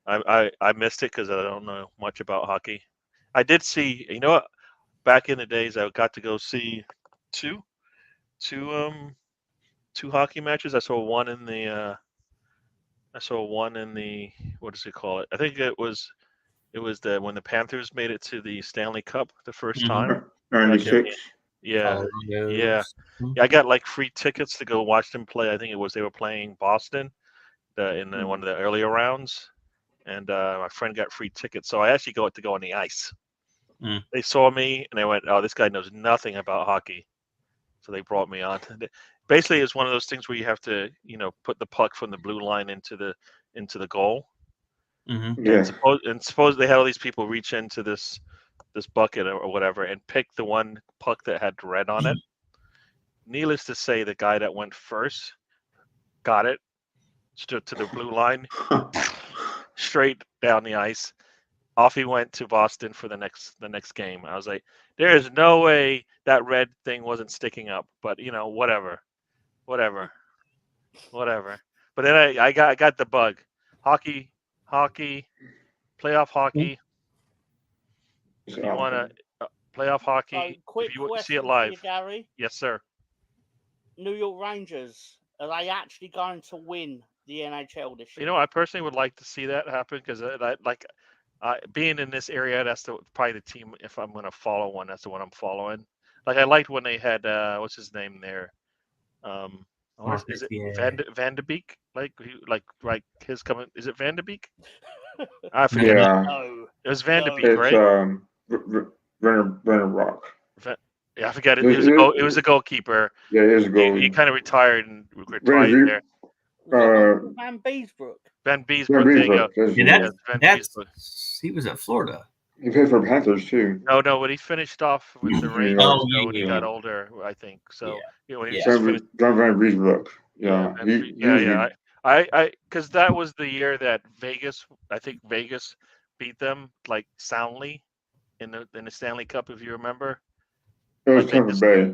I missed it because I don't know much about hockey. I did see, back in the days I got to go see two hockey matches. I saw one in the what does it call it? I think it was when the Panthers made it to the Stanley Cup the first time. 96. Yeah. Yeah. I got like free tickets to go watch them play. I think they were playing Boston in one of the earlier rounds, and my friend got free tickets, so I actually got to go on the ice. They saw me and they went, "Oh, this guy knows nothing about hockey," so they brought me on. Basically, it's one of those things where you have to, put the puck from the blue line into the goal. Mm-hmm. Yeah. And suppose they had all these people reach into this bucket or whatever and pick the one puck that had red on it. Needless to say, the guy that went first got it, stood to the blue line, straight down the ice. Off he went to Boston for the next game. I was like, there is no way that red thing wasn't sticking up, but whatever. But then I got the bug. Hockey, playoff hockey. If you want to playoff hockey, So, quick if you question see it live, for you, Gary. yes, sir. New York Rangers, are they actually going to win the NHL this year? I personally would like to see that happen because being in this area, that's probably the team. If I'm going to follow one, that's the one I'm following. Like I liked when they had what's his name there. Is it Van de Beek? Like his coming? Is it Van de Beek? I forget. Yeah. No. It was Van de Beek, It's right? Renner Rock. Yeah, I forgot it. It was a goalkeeper. Yeah, it is a goal. He kind of retired and retired there. Van Beesbrook. Van Beesbrook. There you go. He was at Florida. He played for Panthers too. No, but he finished off with the Rangers when he got older, I think. So when he just finished. John Van Beesbrook. Yeah. I because that was the year that Vegas beat them like soundly in the Stanley Cup, if you remember. It was Tampa Bay.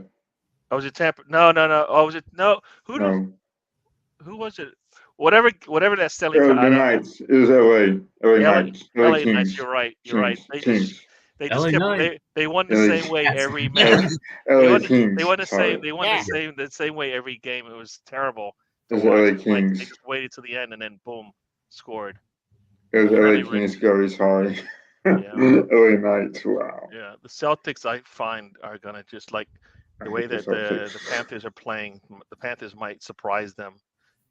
Oh, was it Tampa? No. Oh, was it no? Who was it? Whatever that Stanley Cup. The Knights. It was LA Knights. LA Knights. You're right. They just kept. They won the same way every match. They won the same way every game. It was terrible. It was LA Kings. They just waited till the end and then boom, scored. It was LA Kings. Gary, sorry. LA Knights. Wow. Yeah, the Celtics I find are gonna just like the way that the Panthers are playing. The Panthers might surprise them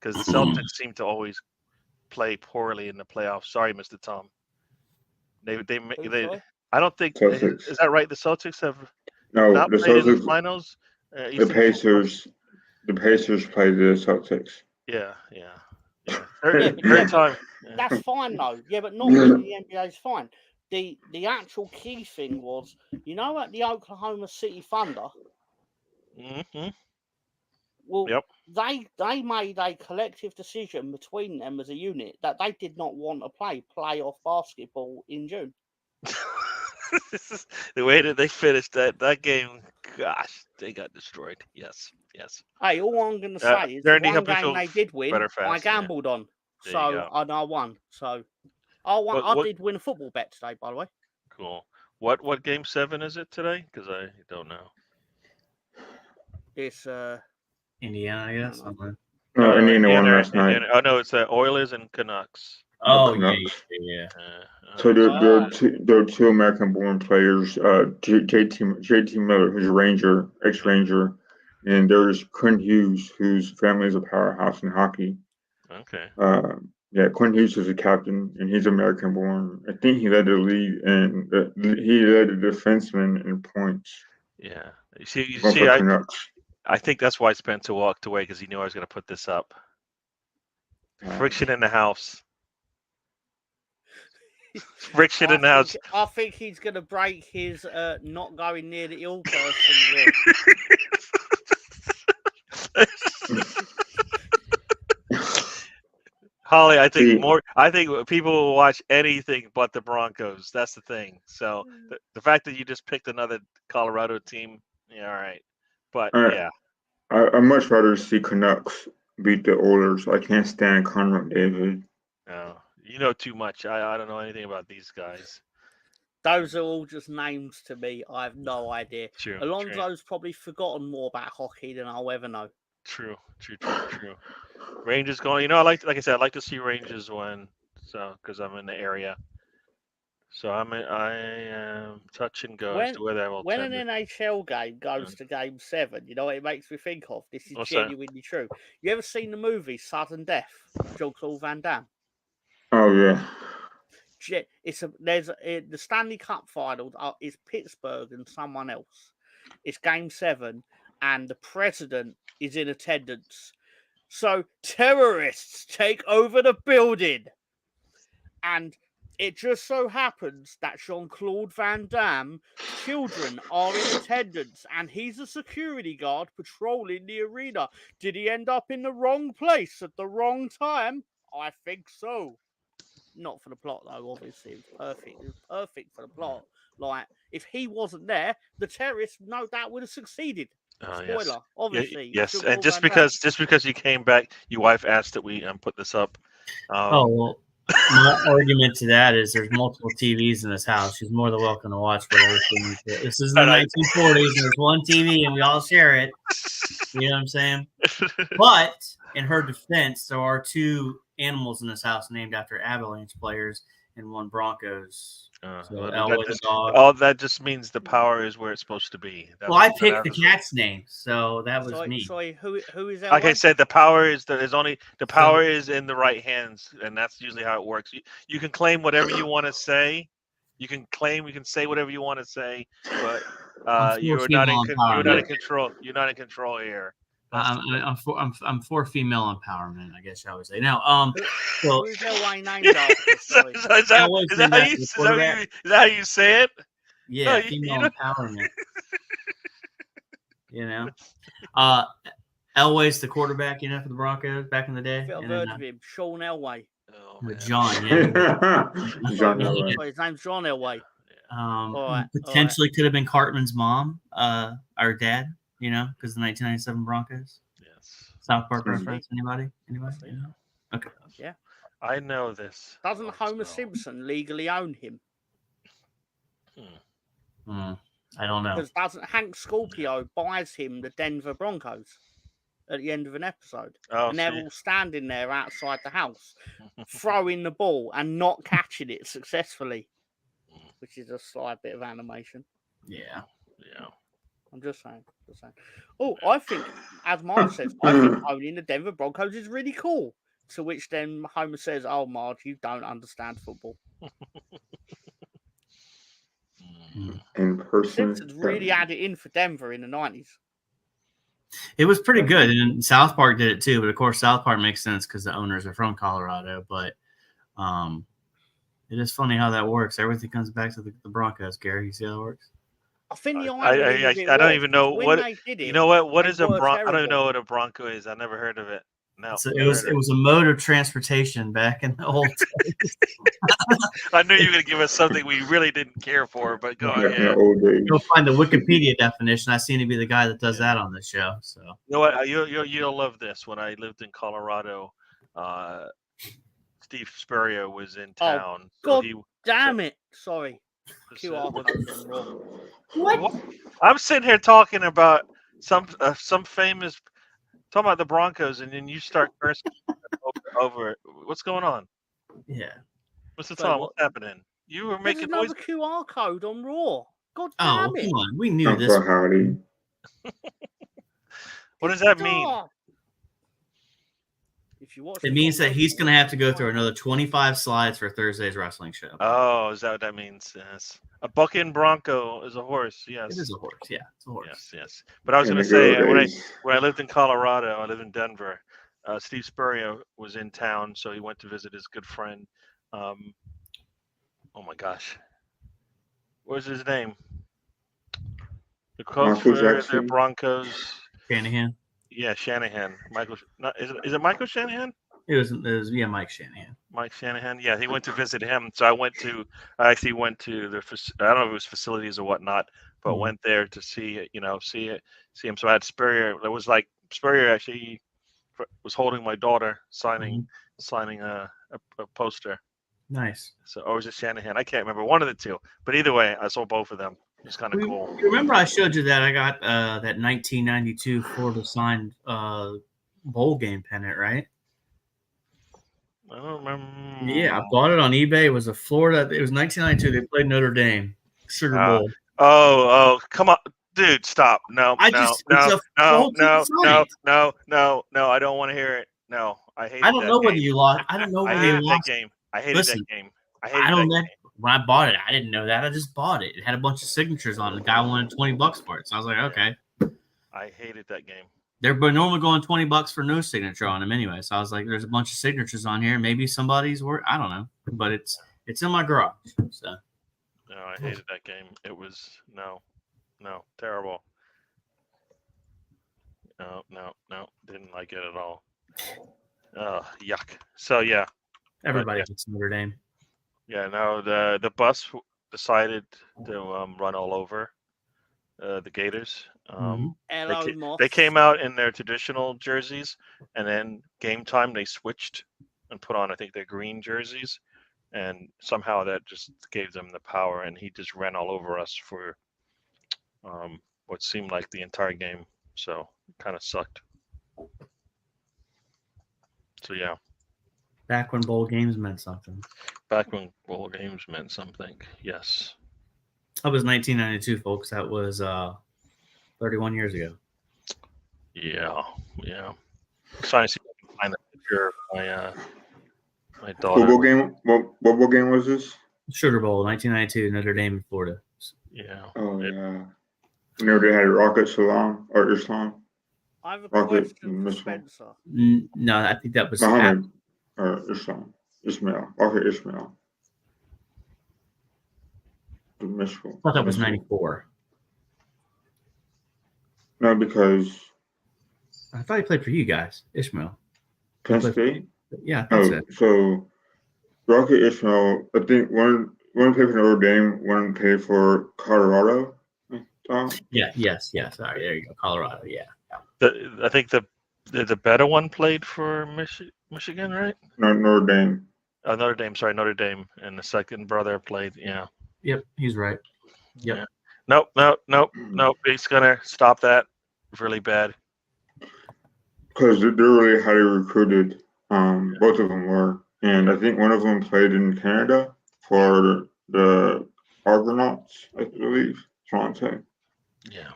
because the Celtics seem to always play poorly in the playoffs. Sorry, Mr. Tom. They I don't think is that right? The Celtics have not played in the finals. The Pacers played the Celtics. Yeah. Third time. Yeah. That's fine though. Yeah, but not in the NBA is fine. The actual key thing was, at the Oklahoma City Thunder. Mm-hmm. Well, they made a collective decision between them as a unit that they did not want to play playoff basketball in June. This is the way that they finished that game. Gosh, they got destroyed. Yes. Hey, all I'm going to say is the one game they did win, I gambled on, so I won. So I did win a football bet today, by the way. Cool. What game 7 is it today? Because I don't know. It's Indiana, I guess. No, Indiana won last night. Oh no, it's the Oilers and Canucks. Oh yeah. So there are two American-born players. JT Miller, who's a Ranger, ex-Ranger, and there's Quinn Hughes, whose family is a powerhouse in hockey. Okay. Yeah, Quinn Hughes is a captain, and he's American born. I think he led the league, and he led the defenseman in points. Yeah. You see, Canucks. I think that's why Spencer walked away, because he knew I was going to put this up. Friction in the house. Friction in the house. I think he's going to break his not going near the ill person rule. Holly, I think people will watch anything but the Broncos. That's the thing. So the fact that you just picked another Colorado team, yeah, all right. But yeah, I'd much rather see Canucks beat the Oilers. I can't stand Connor McDavid. No, you know too much. I don't know anything about these guys. Those are all just names to me. I have no idea. True. Alonso's probably forgotten more about hockey than I'll ever know. True. Rangers going. You know, like I said, I like to see Rangers win. So because I'm in the area. So I am touch and go as to whether I will. When an NHL game goes to Game 7, you know what it makes me think of? This is genuinely true. You ever seen the movie Sudden Death? Jean-Claude Van Damme. Oh yeah. The Stanley Cup final is Pittsburgh and someone else. It's Game 7, and the president is in attendance. So terrorists take over the building, and it just so happens that Jean-Claude Van Damme's children are in attendance, and he's a security guard patrolling the arena. Did he end up in the wrong place at the wrong time? I think so. Not for the plot, though, obviously. It was perfect. It was perfect for the plot. Like, if he wasn't there, the terrorists, no doubt, would have succeeded. Spoiler, yes. obviously. Yes, and just because you came back, your wife asked that we put this up. Well, my argument to that is there's multiple TVs in this house. She's more than welcome to watch whatever she needs to. This is the 1940s. There's one TV, and we all share it. You know what I'm saying? But in her defense, there are two animals in this house named after Avalanche players and one Broncos. That just means the power is where it's supposed to be. I picked the cat's name, so that was me. Sorry, who is that? Like I said, the power is is in the right hands, and that's usually how it works. You can claim whatever you want to say. You can say whatever you want to say, but you're not in control. You're not in control here. I'm for female empowerment, I guess I would say. Now, so is that how you say it? Yeah, female empowerment. You know, Elway's the quarterback, you know, for the Broncos back in the day. I've heard of him, Sean Elway. John, yeah. John Elway. His name's John Elway. Potentially could have been Cartman's mom, our dad. You know, because the 1997 Broncos. Yes. South Park reference. Anybody? Yeah. Okay. Yeah. I know this. Doesn't Homer Simpson legally own him? I don't know. Because doesn't Hank Scorpio buys him the Denver Broncos at the end of an episode? And they're all standing there outside the house, throwing the ball and not catching it successfully, which is a slight bit of animation. Yeah. I'm just saying. Oh, I think, as Marge says, I think owning the Denver Broncos is really cool. To which then Homer says, "Oh, Marge, you don't understand football." In person, Simpsons really had it in for Denver in the 90s. It was pretty good, and South Park did it too. But of course, South Park makes sense because the owners are from Colorado. But it is funny how that works. Everything comes back to the Broncos. Gary, you see how it works? I think I don't even know what you know. What is a Bronco? I don't even know what a Bronco is. I never heard of it. No, it was a mode of transportation back in the old days. I knew you were going to give us something we really didn't care for, but go ahead. You'll find the Wikipedia definition. I seem to be the guy that does that on this show. So you know what? You'll love this. When I lived in Colorado, Steve Spurrier was in town. Damn it! Sorry. QR code. What? I'm sitting here talking about some famous, talking about the Broncos, and then you start cursing over it. What's going on? Yeah. What's the time? What's happening? You were making noise. There's another QR code on Raw. God damn it! Come on. We knew this. What does that mean? If you watch, It means that he's going to have to go through another 25 slides for Thursday's wrestling show. Oh, is that what that means? Yes. A bucking bronco is a horse. Yes. It is a horse. Yeah, it's a horse. Yes, yes. But I was And going to the say, goat when is- I lived in Colorado, I lived in Denver. Steve Spurrier was in town, so he went to visit his good friend. Oh my gosh, what was his name? The coach Michael for the Jackson. Broncos. Shanahan. Yeah, Shanahan. Michael. Is it Michael Shanahan? It was Mike Shanahan. Mike Shanahan. Yeah, he went to visit him. So I actually went to the. I don't know if it was facilities or whatnot, but Mhm. went there to see him. So I had Spurrier. It was like Spurrier actually was holding my daughter, signing a poster. Nice. So, or was it Shanahan? I can't remember. One of the two. But either way, I saw both of them. It was kind of cool. You remember I showed you that I got that 1992 Florida signed bowl game pennant, right? I don't remember. Yeah, I bought it on eBay. It was a Florida. It was 1992. They played Notre Dame Sugar Bowl. Oh, come on, dude, stop! No, I no, just- no, it's a no, full no, team no, site. no. I don't want to hear it. No, I hate. I don't know whether you lost. I don't know I whether you hated that lost. game. I hated Listen, that game. I I hated don't that know. game. When I bought it, I didn't know that. I just bought it. It had a bunch of signatures on it. The guy wanted $20 for it. So I was like, okay. I hated that game. They're normally going $20 for no signature on them anyway. So I was like, there's a bunch of signatures on here. Maybe somebody's work. I don't know. But it's in my garage. So No, I hated that game. It was no, terrible. No, didn't like it at all. Yuck. So yeah, everybody gets Notre Dame. yeah. No, the bus decided to run all over the Gators. Hello, Moss. They came out in their traditional jerseys, and then game time they switched and put on, I think, their green jerseys, and somehow that just gave them the power, and he just ran all over us for what seemed like the entire game. So it kind of sucked. So yeah, Back when bowl games meant something. back when bowl games meant something. Yes. That was 1992, folks. That was 31 years ago. Yeah. Trying to see if I can find that picture of my daughter. Football game. What football game was this? Sugar Bowl, 1992, Notre Dame, Florida. Yeah. Oh yeah. Whenever they had Rocket Islam. I have a Rocket question for missile. Spencer. No, I think that was Muhammad or Ismail. Rocket Ismail. The missile. I thought that was 94. No, because I thought he played for you guys, Ishmael. Penn State. Yeah, I thought Oh, so. so Rocket Ismail. I think one paid for Notre Dame, one paid for Colorado. Yeah, yes. All right, there you go. Colorado, yeah. I think the better one played for Michigan, right? No, Notre Dame. Notre Dame. Sorry, Notre Dame. And the second brother played. Yeah. Yep, he's right. Yep. Yeah. Nope. He's gonna stop that. Really bad. Because they're really highly recruited. Both of them were, and I think one of them played in Canada for the Argonauts, I believe. Toronto. Yeah.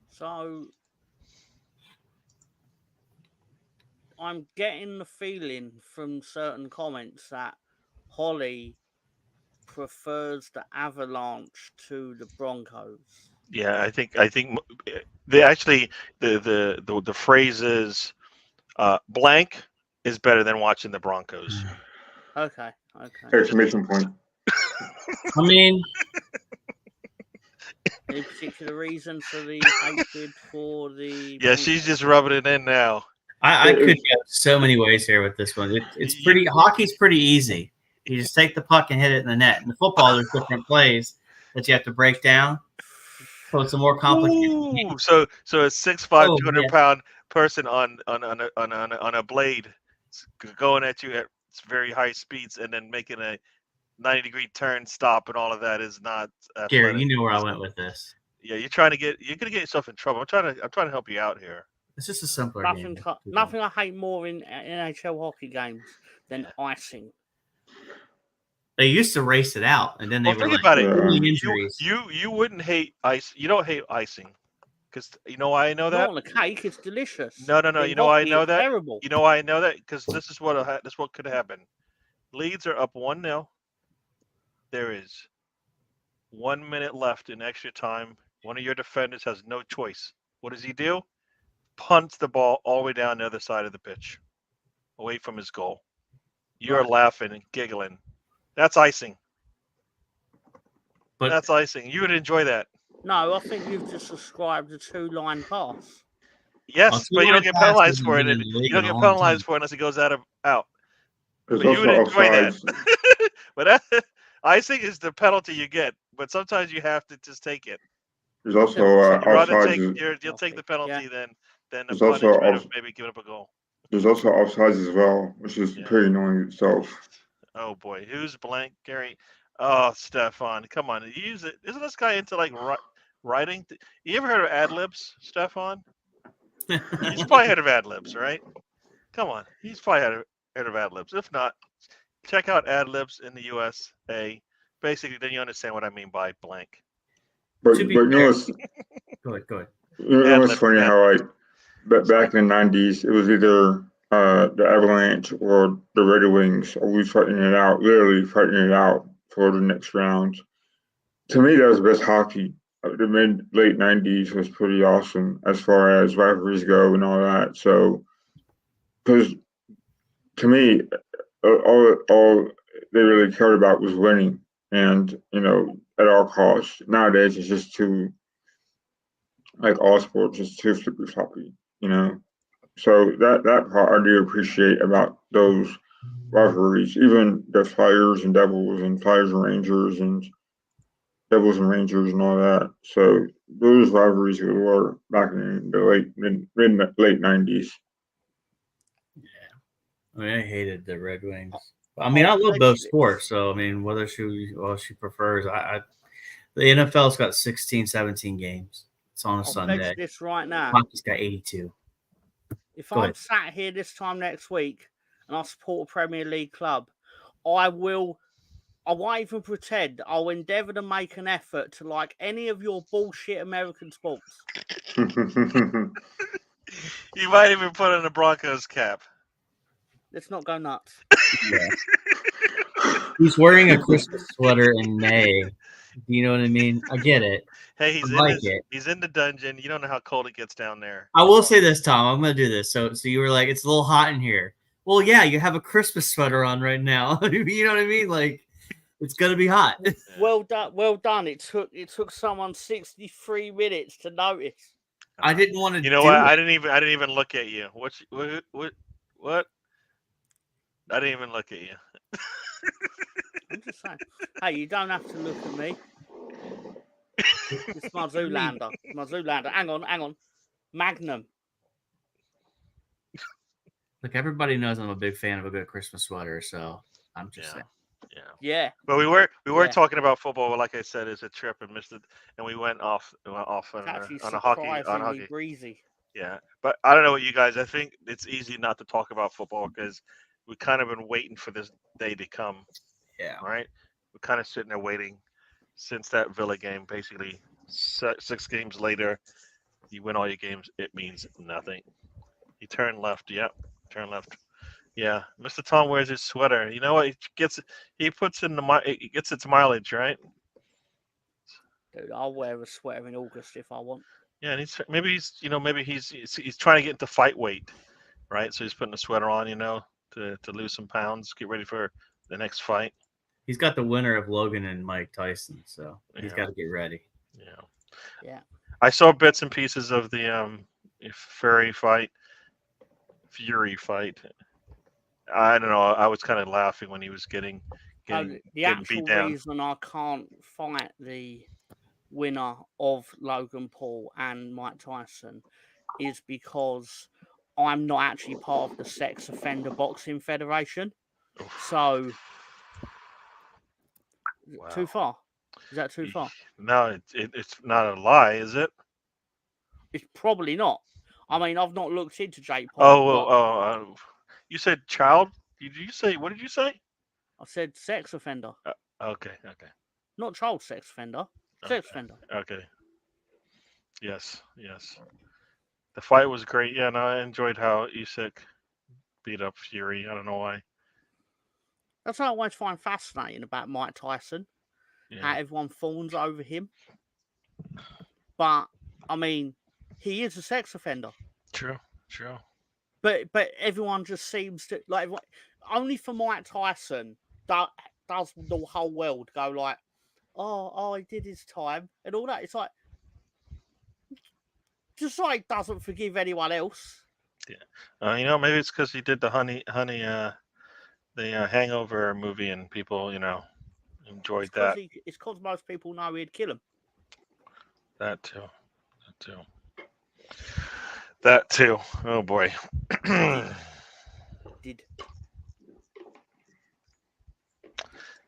So I'm getting the feeling from certain comments that Holly prefers the Avalanche to the Broncos. Yeah, I think they actually the phrase is blank is better than watching the Broncos. Okay. Exclamation point. I mean, Any particular reason for the hatred for the? Yeah, she's just rubbing it in now. I could go so many ways here with this one. It's pretty. Hockey's pretty easy. You just take the puck and hit it in the net. In the football, there's different plays that you have to break down. So it's a more complicated game. Ooh, so a 6'5", 200-pound person on a blade going at you at very high speeds and then making a 90-degree turn, stop, and all of that is not athletic. Gary, you know where I went with this. Yeah, you're gonna get yourself in trouble. I'm trying to help you out here. It's just a simpler game. Nothing I hate more in NHL hockey games than icing. They used to race it out, and then they Well, were think like, about it. "Only injuries." You wouldn't hate ice. You don't hate icing Because you know why I know Not that? on a cake. It's delicious. No. In You know why I hockey, know it's that? Terrible. You know why I know that? Because this is what could happen. Leeds are up 1-0. There is 1 minute left in extra time. One of your defenders has no choice. What does he do? Punts the ball all the way down the other side of the pitch, away from his goal. You're Right. laughing and giggling. That's icing. But That's icing. You would enjoy that. No, I think you've just subscribed a 2-line pass. Yes, but you don't get penalized for it. In the You league don't in a get long penalized time. for it unless it goes out. There's But you would also enjoy that. offsides. But icing is the penalty you get. But sometimes you have to just take it. There's also You'd rather take offsides. you'll take the penalty than the There's also punishment of maybe giving up a goal. There's also offsides as well, which is pretty annoying itself. Oh boy, who's blank, Gary? Oh, Stefan, come on, use it. Isn't this guy into like writing? You ever heard of ad libs, Stefan? He's probably heard of ad libs, right? Come on, he's probably heard of ad libs. If not, check out ad libs in the USA. Basically, then you understand what I mean by blank. But To be you know fair- what's Go ahead. you know what's Ad-lib, funny ad- how back in the '90s it was either the Avalanche or the Red Wings always fighting it out, literally fighting it out for the next round. To me, that was the best hockey. The late '90s was pretty awesome as far as rivalries go and all that. So, because to me, all they really cared about was winning, and at all costs. Nowadays, it's just too like all sports, it's too flippy floppy. So that part I do appreciate about those rivalries, even the Flyers and Devils and Flyers and Rangers and Devils and Rangers and all that. So those rivalries were back in the late '90s. I mean, I hated the Red Wings. I mean, I love both sports. So, I mean, whether she prefers, the NFL's got 16, 17 games. It's on a Sunday. I'll this right now. Hockey's got 82. If I'm sat here this time next week and I support a Premier League club, I won't even pretend. I'll endeavour to make an effort to like any of your bullshit American sports. You might even put on a Broncos cap. Let's not go nuts. Yeah. He's wearing a Christmas sweater in May. Do you know what I mean? I get it. Hey, he's in the dungeon. You don't know how cold it gets down there. I will say this, Tom. I'm going to do this. So you were like, it's a little hot in here. Well, yeah, you have a Christmas sweater on right now. You know what I mean? Like, it's going to be hot. Well done. It took someone 63 minutes to notice. I didn't want to. You know what? I didn't even look at you. What? I didn't even look at you. I'm just saying. Hey, you don't have to look at me. It's my Zoolander. Hang on. Magnum. Look, everybody knows I'm a big fan of a good Christmas sweater, so I'm just saying. Yeah. But we were talking about football. But like I said, it's a trip and missed it, and we went off on a hockey. Breezy. Yeah, but I don't know what you guys. I think it's easy not to talk about football because we kind of been waiting for this day to come. Yeah. Right. We're kind of sitting there waiting since that Villa game. Basically, 6 games later, you win all your games. It means nothing. You turn left. Yep. Turn left. Yeah. Mr. Tom wears his sweater. You know what? He puts in he gets its mileage, right? Dude, I'll wear a sweater in August if I want. Yeah, and maybe he's trying to get into fight weight, right? So he's putting a sweater on, to lose some pounds, get ready for the next fight. He's got the winner of Logan and Mike Tyson, so he's got to get ready. Yeah. I saw bits and pieces of the Fury fight. I don't know. I was kind of laughing when he was getting the actual beat down. Reason I can't fight the winner of Logan Paul and Mike Tyson is because I'm not actually part of the Sex Offender Boxing Federation. So, wow. Too far? Is that too far? No, it's not a lie, is it? It's probably not. I mean, I've not looked into Jake Paul. You said child? Did you say, what did you say? I said sex offender. Okay. Not child sex offender. Sex offender. Okay. Yes, yes. The fight was great. Yeah, no, I enjoyed how Usyk beat up Fury. I don't know why. That's what I always find fascinating about Mike Tyson. How Yeah, everyone fawns over him. But I mean, he is a sex offender. true, true. But everyone just seems to like only for Mike Tyson does the whole world go like, oh, he did his time and all that. It's like just like doesn't forgive anyone else. Maybe it's because he did the the Hangover movie, and people, enjoyed that. It's because most people know he'd kill him. That too. That too. That too. Oh boy. Did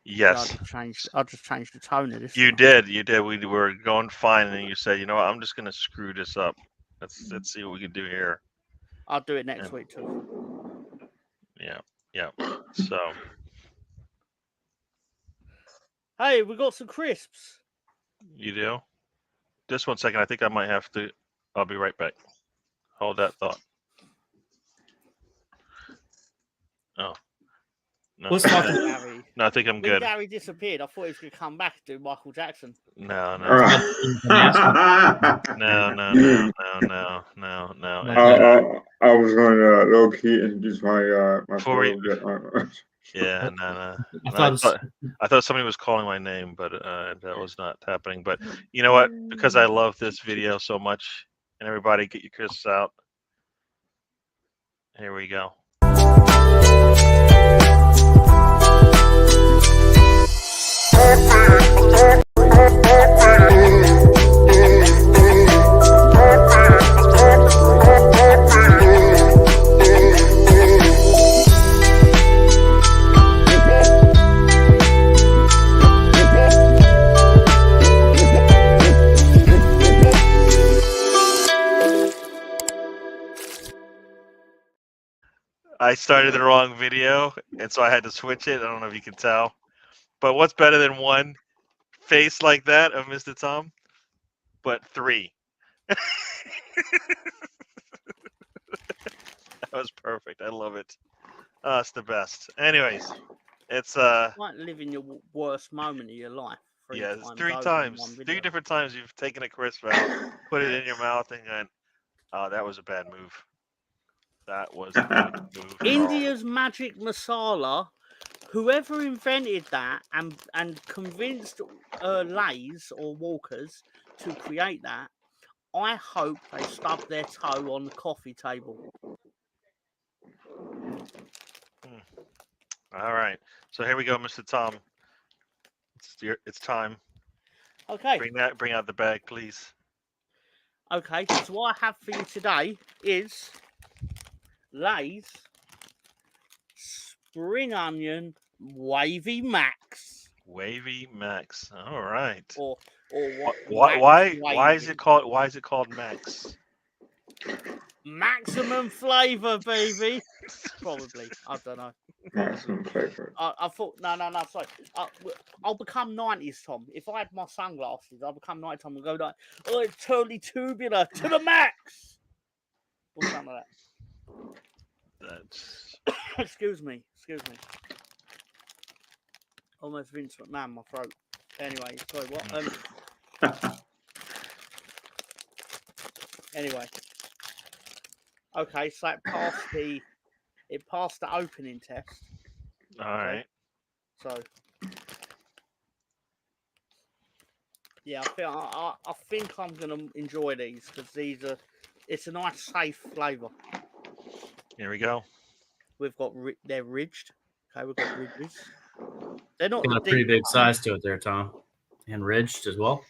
Yes. I just changed the tone of this. You did. You did. We were going fine, and then you said, "You know what? I'm just gonna screw this up. Let's see what we can do here." I'll do it next week too. Yeah. Yeah. So. Hey, we got some crisps. You do? Just 1 second. I think I might have to. I'll be right back. Hold that thought. Oh. No. Let's talk. Gary. No, I think I'm When good. Gary disappeared, I thought he was going to come back and do Michael Jackson. No. I, I was going to low key introduce my Before we- fellow. Yeah, no. I I thought somebody was calling my name, but that was not happening. But you know what? Because I love this video so much, and everybody get your crisps out. Here we go. I started the wrong video, and so I had to switch it. I don't know if you can tell. But what's better than one face like that of Mr. Tom? But 3. That was perfect. I love it. Oh, it's the best. Anyways, it's Like living your worst moment of your life. it's 3 over in one times. video. 3 different times you've taken a crisp out, put it in your mouth, and gone, oh, that was a bad move. That was a bad move. India's magic masala. Whoever invented that and convinced Lays or Walkers to create that, I hope they stub their toe on the coffee table. All right. So here we go, Mr. Tom. It's time. Okay. Bring out the bag, please. Okay. So what I have for you today is Lay's Spring Onion Wavy Max. Wavy Max. All right. Or why is it called Max? Maximum flavor, baby. Probably. I don't know. Maximum flavor. I thought no. Sorry. I'll become 90s Tom. If I had my sunglasses, I'll become 90s Tom and go like, oh, it's totally tubular to the max. Or something like That's that. Excuse me. Almost Vince McMahon, my throat. Anyway, sorry. What? Anyway. Okay, so it passed the opening test. all right. So, yeah, I think I'm gonna enjoy these because it's a nice safe flavour. Here we go. We've got they're ridged. Okay, we've got ridges. They're not got a the pretty deep big ones. size to it there, Tom, and ridged as well.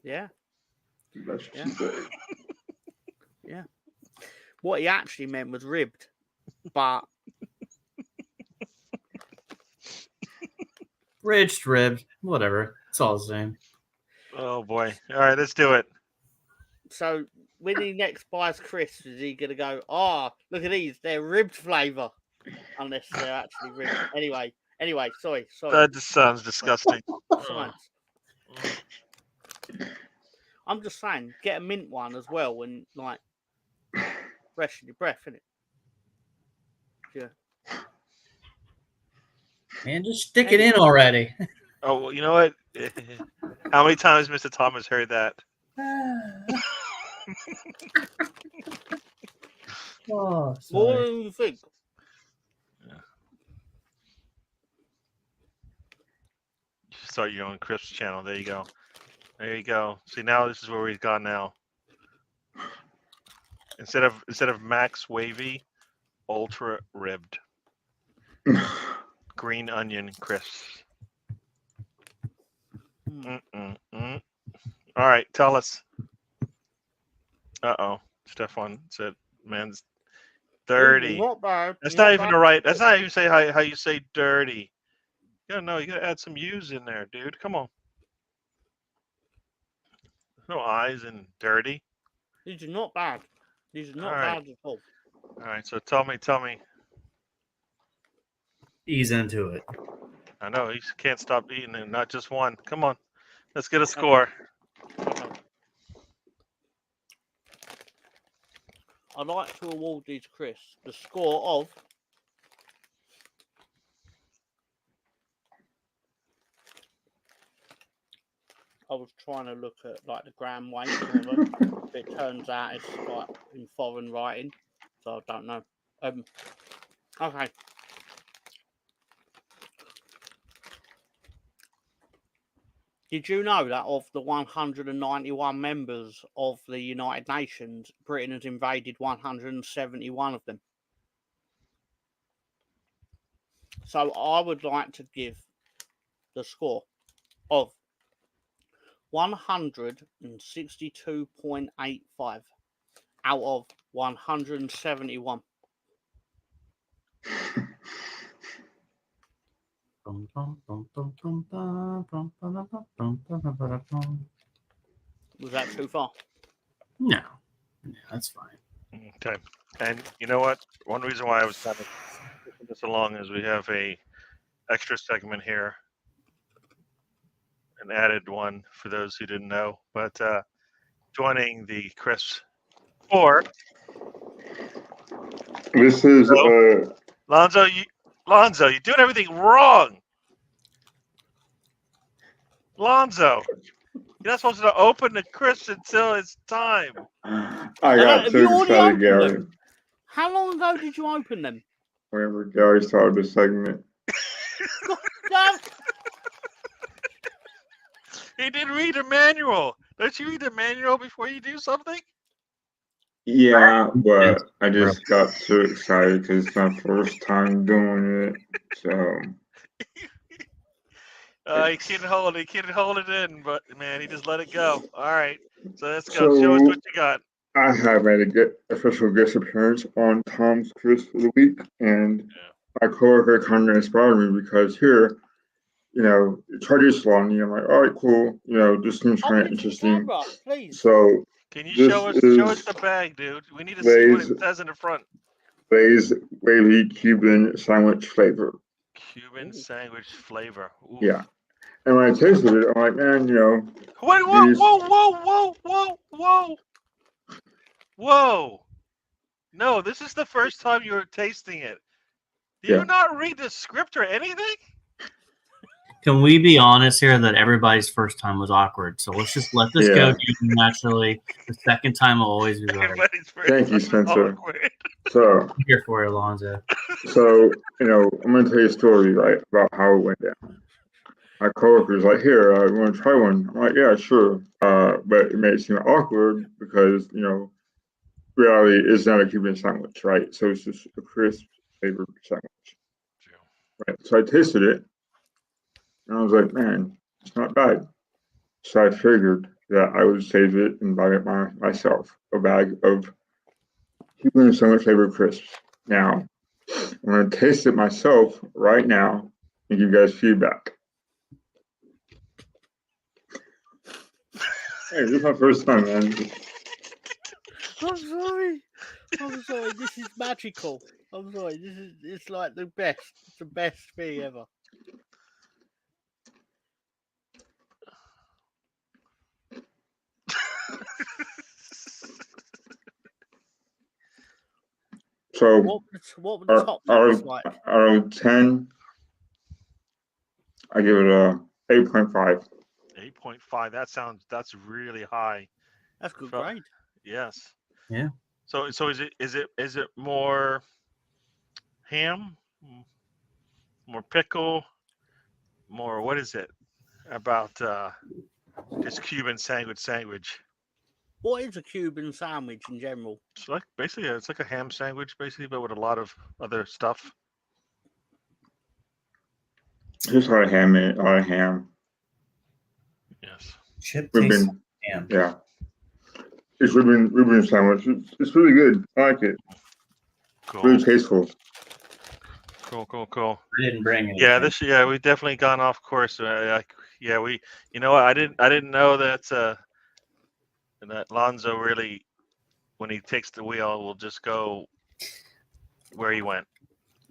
Yeah. That's what Yeah. she said. Yeah. What he actually meant was ribbed, but Ridged, ribbed, whatever. It's all the same. Oh boy. All right, let's do it. so when he next buys crisps, is he gonna go, oh, look at these, they're ribbed flavour? Unless they're actually ribbed. Anyway, sorry. That just sounds disgusting. Science. I'm just saying, get a mint one as well, and like freshen your breath, innit? Yeah. Man, just stick it in already. Oh, well, you know what? How many times Mr. Thomas heard that? Oh, More sorry. than you think. Start your own Crips channel. There you go. There you go. See, now this is where we've gone now. Instead of max wavy, ultra ribbed. Green onion crisps. All right, tell us. Uh-oh. Stefan said, man's dirty. Not bad. That's not even the right. That's not even say how you say dirty. You gotta add some U's in there, dude. Come on. No I's in dirty. These are not bad. These are not All right. bad at all. All right, so tell me. Ease into it. I know he can't stop eating it, not just one. Come on, let's get a score. Okay. I'd like to award these crisps the score of I was trying to look at like the gram weight of them. It turns out it's like in foreign writing, so I don't know. Okay. Did you know that of the 191 members of the United Nations, Britain has invaded 171 of them? So I would like to give the score of 162.85 out of 171. Was that too far? No, that's fine. Okay, and you know what? One reason why I was kind of pushing this along is we have a extra segment here, an added one for those who didn't know. But joining the Chris or This is Lonzo, you're doing everything wrong. Lonzo, you're not supposed to open the Chris until it's time. I got Have too you already excited, opened Gary. them? How long ago did you open them? Whenever Gary started the segment. Damn. He didn't read the manual. Don't you read the manual before you do something? Yeah, but I just got too excited because it's my first time doing it. So He couldn't hold it in, but man, he just let it go. All right, so let's go. So- Show us what you got. I have made a official guest appearance on Tom's Quiz of the Week, and my coworker kind of inspired me because here, traditionally, I'm like, all right, cool, this seems kind of interesting. Camera, please. So Can you this show us the bag, dude? We need to see what it says in the front. Lay's wavy Cuban sandwich flavor. Cuban sandwich flavor. Ooh. Yeah. And when I tasted it, I'm like, man, Wait, whoa. No, this is the first time you're tasting it. Do you not read the script or anything? Can we be honest here that everybody's first time was awkward? So let's just let this go naturally. The second time will always be better. Thank you, Spencer. So I'm here for you, Alonzo. So, I'm going to tell you a story, right, about how it went down. My coworker's like, here, you want to try one? I'm like, yeah, sure. But it made it seem awkward because, reality is not a Cuban sandwich, right? So it's just a crisp flavored sandwich. Right. So I tasted it, and I was like, man, it's not bad. So I figured that I would save it and buy it myself, a bag of Cuban sandwich flavored crisps. Now, I'm going to taste it myself right now and give you guys feedback. Hey, this is my first time, man. I'm sorry. This is magical. I'm sorry. It's like the best. It's the best thing ever. So What would the top marks like? out of 10, I give it a 8.5. 8.5. That's really high. That's good Felt- grade. Yes. Yeah. So is it more ham, more pickle, more what is it about this Cuban sandwich? What is a Cuban sandwich in general? It's like basically it's like a ham sandwich basically, but with a lot of other stuff. Just a lot of ham in it, a lot of ham. Yes. Chip We've tastes been, like ham. yeah. It's ribbon sandwich. It's really good. I like it. Cool. Really tasteful. Cool. I didn't bring it. Yeah, we definitely gone off course. You know what? I didn't know that Lonzo really, when he takes the wheel, will just go where he went.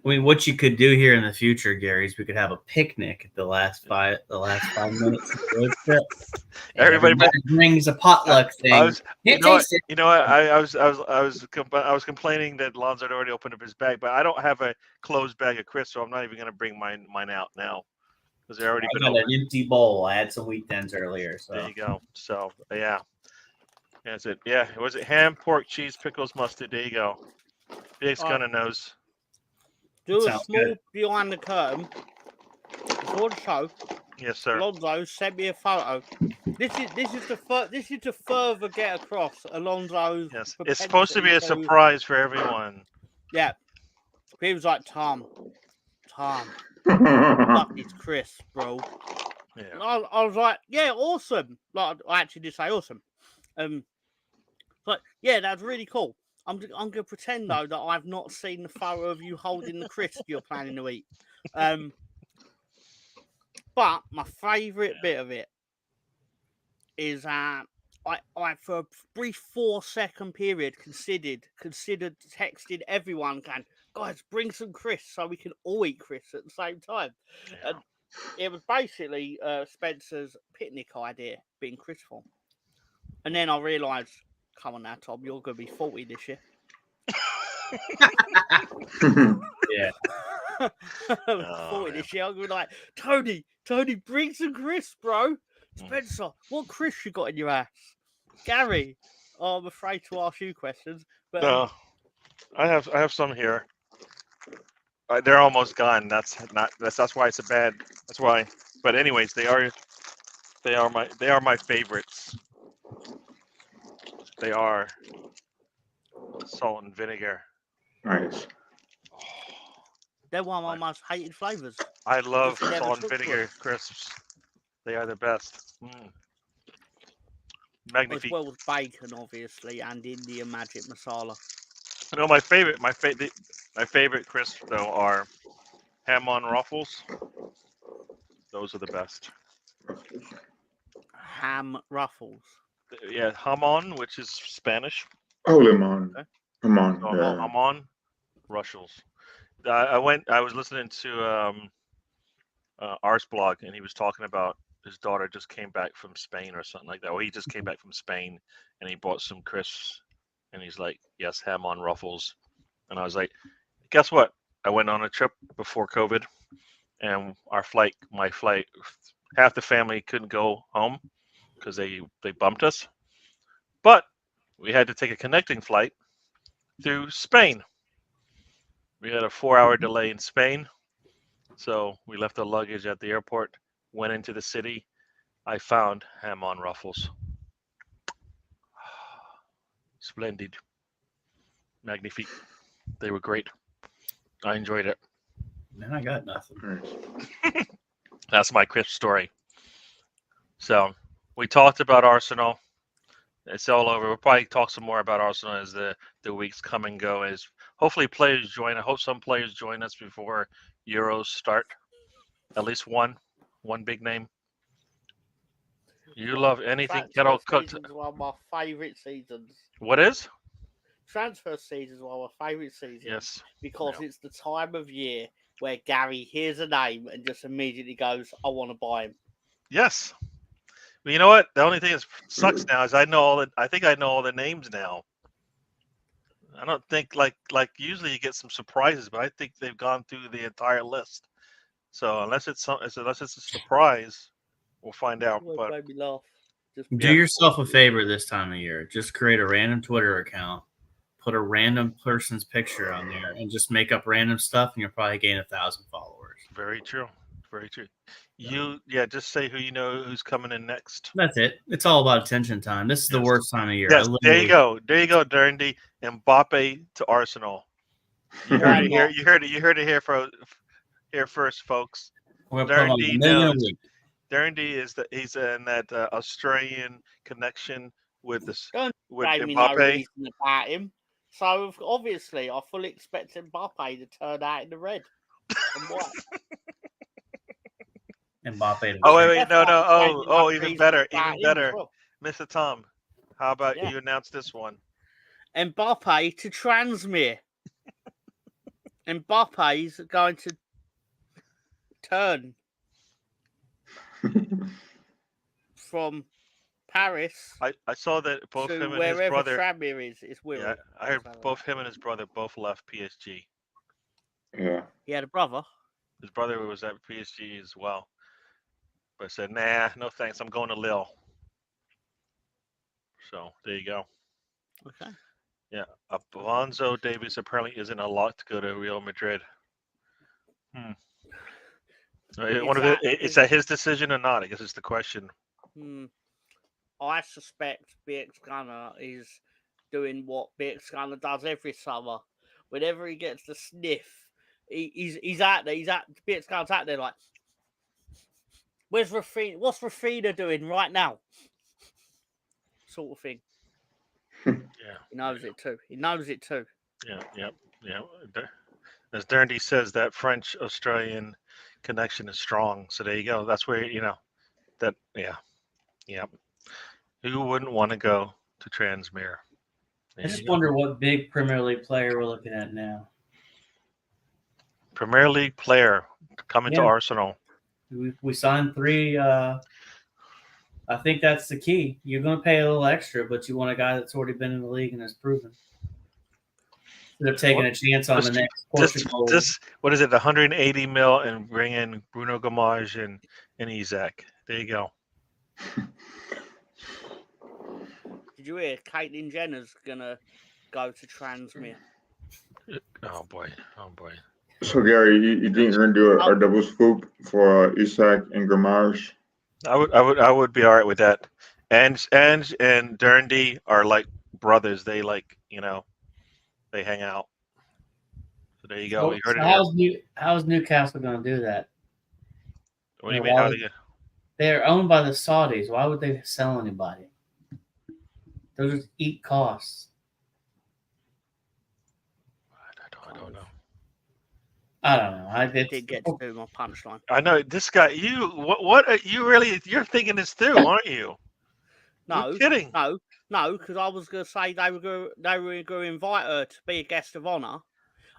I mean, what you could do here in the future, Gary, is we could have a picnic at the last 5 minutes of the road trip. Everybody brings a potluck thing. You know what? I was complaining that Lonzo had already opened up his bag, but I don't have a closed bag of crisps, so I'm not even going to bring mine out now because they've already been got opened. an empty bowl. I had some wheat thins earlier. So There you go. So yeah, that's it. Yeah, was it ham, pork, cheese, pickles, mustard? There you go. Big's gonna knows. Do a Sounds small good. behind the curtain before the show. Yes, sir. Alonso sent me a photo. This is to further get across Alonso's. Yes, it's supposed to be a surprise for everyone. Yeah, he was like, Tom, fuck these crisps, bro. Yeah. And I was like, yeah, awesome. Like, I actually did say awesome. But yeah, that's really cool. I'm gonna pretend though that I've not seen the photo of you holding the crisp you're planning to eat. But my favourite bit of it is I for a brief 4-second period considered texting everyone, going, guys, bring some crisps so we can all eat crisps at the same time. Yeah. And it was basically Spencer's picnic idea, being crispful. And then I realised, come on now, Tom, you're going to be 40 this year. yeah. 40 this year. I'm going to be like, Tony, bring some crisps, bro. Spencer, what crisps you got in your ass? Gary, I'm afraid to ask you questions. But No, I have some here. They're almost gone. That's why it's a bad. That's why. But anyways, they are my favorites. They are salt and vinegar. Nice. they're one of my most hated flavours. I love Just never salt and took to vinegar it. crisps. They are the best. As Magnifique. well as bacon, obviously, and Indian magic masala. No, my favorite crisps though are ham on ruffles. Those are the best. Ham ruffles. Yeah, jamon, which is Spanish. Oh, lemon. Okay. Come on. So Yeah. jamon, Russell's. I was listening to Ars blog, and he was talking about his daughter just came back from Spain or something like that. Or he just came back from Spain, and he bought some crisps, and he's like, "Yes, ham on ruffles," and I was like, "Guess what? I went on a trip before COVID, and my flight, half the family couldn't go home because they bumped us, but we had to take a connecting flight through Spain. We had a 4-hour delay in Spain, so we left the luggage at the airport, went into the city. I found ham on ruffles. Splendid. Magnifique. They were great. I enjoyed it. Man, I got nothing. Nice. That's my crisp story. So we talked about Arsenal. It's all over. We'll probably talk some more about Arsenal as the weeks come and go. As hopefully players join. I hope some players join us before Euros start. At least one big name. You love anything kettle cooked. Season's one of my favourite seasons. What is? Transfer season is one of my favourite seasons. Yes. Because it's the time of year where Gary hears a name and just immediately goes, I want to buy him. Yes. Well, you know what? The only thing that sucks now is I think I know all the names now. I don't think like usually you get some surprises, but I think they've gone through the entire list. So unless it's a surprise, we'll find out. Always But made me laugh. Just Do yourself a favor this time of year. Just create a random Twitter account, put a random person's picture on there, and just make up random stuff, and you'll probably gain 1,000 followers. very true. Very true. Just say who you know who's coming in next. That's it. It's all about attention time. This is the Yes. worst time of year. Yes, there you go. There you go, Derndy. Mbappe to Arsenal. You heard it here. You heard it here first, folks. Derndy knows. Derndy he's in that Australian connection with Mbappe. No reason about him. So obviously, I fully expect Mbappe to turn out in the red and white. Mbappe. Oh wait, no. Oh, even better. Well. Mr. Tom, how about you announce this one? Mbappe to Transmere. Mbappe's going to turn from Paris. I saw that both him and his brother. Tranmere is Wirral. Yeah, I heard both him and his brother both left PSG. Yeah. He had a brother. His brother was at PSG as well, but said, "Nah, no thanks. I'm going to Lille." So there you go. Okay. Yeah, Alonso Davies apparently isn't a lot to go to Real Madrid. Is that his decision or not? I guess it's the question. I suspect BX Gunner is doing what BX Gunner does every summer. Whenever he gets the sniff, he's out there. BX Gunner's out there like, where's Rafinha? What's Rafinha doing right now? Sort of thing. Yeah, he knows it too. Yeah. As Derndy says, that French-Australian connection is strong. So there you go. That's where that. Yeah. Who wouldn't want to go to Transmere? I just wonder what big Premier League player we're looking at now. Premier League player coming to Arsenal. We signed 3. I think that's the key. You're going to pay a little extra, but you want a guy that's already been in the league and has proven. Instead of taking a chance on the next Portugal. What is it, 180 mil and bring in Bruno Gomes and Isaac. There you go. Did you hear Caitlyn Jenner's going to go to Transmere? Oh, boy. So, Gary, you think you're going to do a double swoop for Isaac and Gomes? I would be all right with that. And Derndy are like brothers. They they hang out. So there you go. You heard it. How's Newcastle going to do that? What do you mean? They're owned by the Saudis. Why would they sell anybody? They'll just eat costs. I don't know. I did get to do my punchline. I know this guy. You're thinking this through, aren't you? No, you're kidding. No, because I was going to say they were going to invite her to be a guest of honor,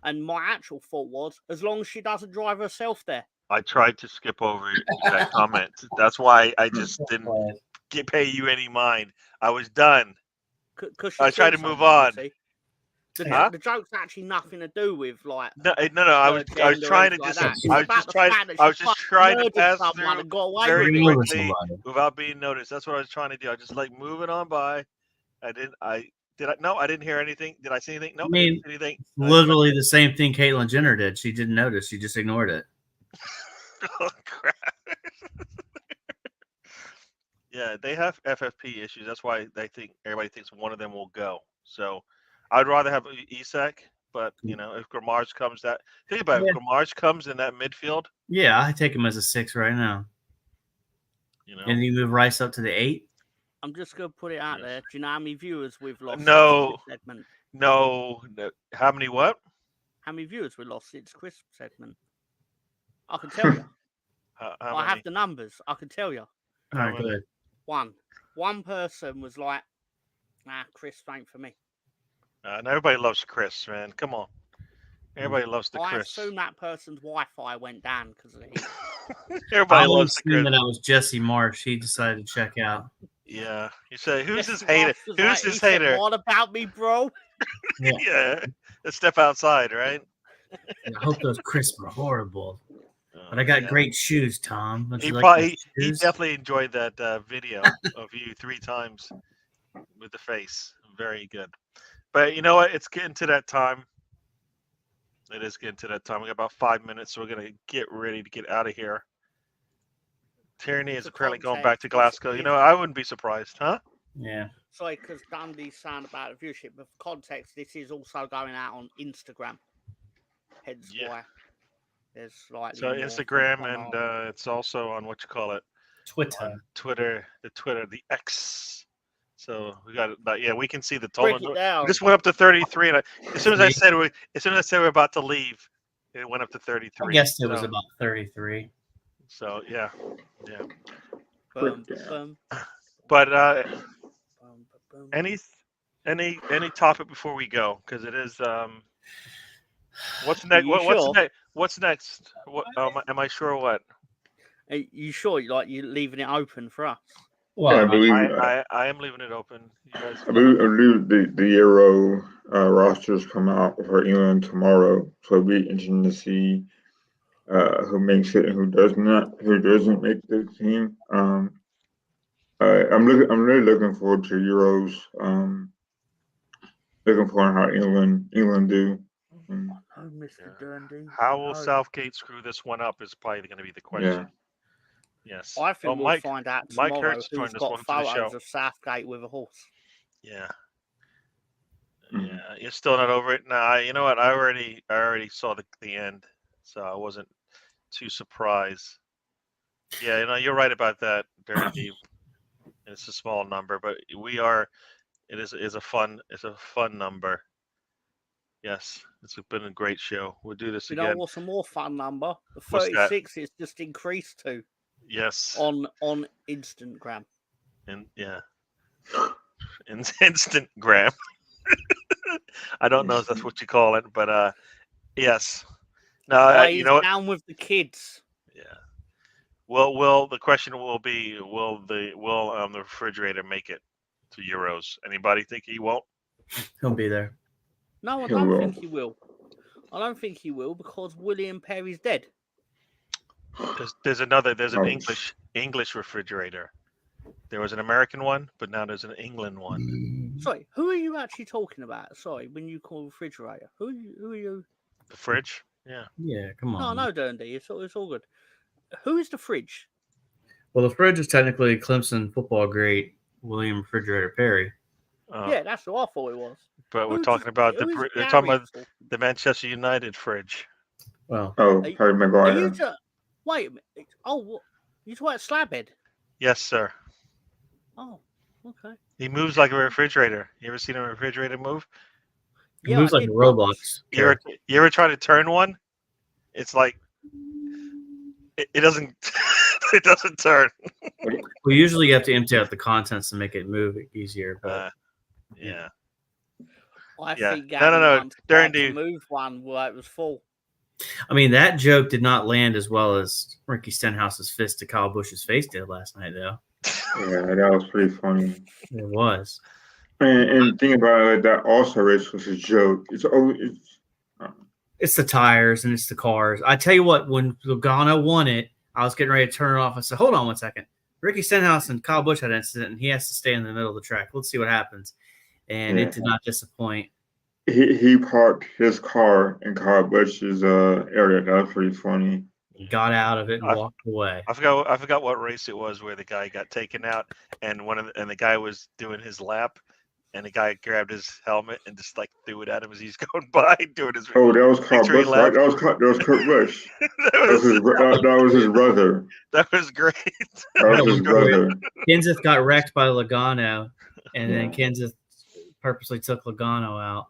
and my actual thought was as long as she doesn't drive herself there. I tried to skip over that comment. That's why I just didn't pay you any mind. I was done. I tried to move on. The joke's actually nothing to do with like. No. I was trying to just. I was just trying to pass through very quickly without being noticed. That's what I was trying to do. I just like moving on by. I didn't hear anything. Did I see anything? No. I mean, anything. Literally the same thing Caitlyn Jenner did. She didn't notice. She just ignored it. Oh crap. Yeah, they have FFP issues. That's why everybody thinks one of them will go. So. I'd rather have Isak, but if Grammars comes, think about it. If Grammars comes in that midfield. Yeah, I take him as a 6 right now. And you move Rice up to the 8. I'm just gonna put it out there. Do you know how many viewers we've lost? No. This segment? No. How many what? How many viewers we lost since Chris segment? I can tell you. I have the numbers. I can tell you. All right, good. One person was like, "Nah, Chris ain't for me." And everybody loves Chris, man. Come on. Everybody loves the Chris. I assume that person's Wi-Fi went down because of the heat. Everybody loves the Chris. That was Jesse Marsh. He decided to check out. Yeah. You say, who's this hater? Who's this hater? What about me, bro? Yeah, let's step outside, right? I hope those crisps were horrible. But I got Yeah. great shoes, Tom. Don't He you like probably my he shoes? definitely enjoyed that video of you 3 times with the face. Very good. But you know what? It's getting to that time. It is getting to that time. We got about 5 minutes, so we're gonna get ready to get out of here. Tyranny is For apparently going back to context, Glasgow. You know, I wouldn't be surprised, huh? Yeah. Sorry, because Dundee's saying about the viewership, but for context, this is also going out on Instagram. Hence Yeah. why there's slightly So more Instagram from and our- it's also on what you call it, Twitter. on Twitter, the X. So we got it. Yeah, we can see the Break total. it down. We just went up to 33, and as soon as I Me. said we're about to leave, it went up to 33. I guess it was So- about 33. So yeah. Boom, Breakdown. boom, But boom, boom. any topic before we go, because it is what's next? You What's sure? next? What's next? What am I sure? What Are you sure? Like you're leaving it open for us? Yeah, I Well, believe I am leaving it open. You guys, I believe the Euro rosters come out for England tomorrow, so it'll be interesting to see who makes it and who doesn't make the team. I'm really looking forward to Euros. Looking forward to how England do. Oh, Mr. Dundee. how will Oh. Southgate screw this one up is probably going to be the question. Yes. I think Oh, we'll Mike. find out Mike tomorrow Hertz who's joined us. got Welcome to the photos show. of Southgate with a horse. Yeah. Mhm. Yeah. You're still not over it? Nah. You know what? I already saw the end, so I wasn't too surprised. Yeah. You know, you're right about that, Darren Deep. It's a small number, but it is a fun number. Yes, it's been a great show. We'll do this You know again. what's a more fun number? The What's that? 36 is just increased to Yes, on Instagram. and yeah, Instagram. I don't know if that's what you call it, but yes. No, you He's know what? down with the kids. Yeah. Well, the question will be, will the refrigerator make it to Euros? Anybody think he won't? he'll be there. No, I He don't will. think he will. I don't think he will because William Perry's dead. There's an Ouch. English refrigerator. There was an American one, but now there's an England one. Sorry, who are you actually talking about? Sorry, when you call refrigerator, who are you? The fridge. Yeah. Yeah, come No, on. no, Dundee. It's all good. Who is the fridge? Well, the fridge is technically Clemson football great William Refrigerator Perry. Yeah, that's who I thought it was. But we're Who talking does- about who is they're talking Gary about talking? the Manchester United fridge. Well, Oh, Are you- Harry Are Maguire. you wait a minute. Oh, what? You talking about Slabhead? Yes, sir. Oh, okay. He moves like a refrigerator. You ever seen a refrigerator move? it Yeah, moves I like a did Roblox. once. You ever try to turn one? It's like it doesn't it doesn't turn. We usually have to empty out the contents to make it move easier, but Yeah. I Yeah. think No, Gary no. once Darren, tried to dude. move one where it was full. I mean that joke did not land as well as Ricky Stenhouse's fist to Kyle Busch's face did last night, though. Yeah, that was pretty funny. It was. And the thing about it, like, that also race was a joke. It's the tires and it's the cars. I tell you what, when Logano won it, I was getting ready to turn it off. I said, "Hold on one second. Ricky Stenhouse and Kyle Busch had an incident, and he has to stay in the middle of the track. Let's see what happens." And it did not disappoint. He parked his car in Kyle Busch's area. That was pretty funny. He got out of it and walked away. I forgot what race it was where the guy got taken out and the guy was doing his lap and the guy grabbed his helmet and just like threw it at him as he's going by doing his Oh, that was Kyle victory Busch, right? lap. That was Kurt Busch. that That was his brother. was great. That was his brother. Kenseth got wrecked by Logano, and then Kenseth purposely took Logano out.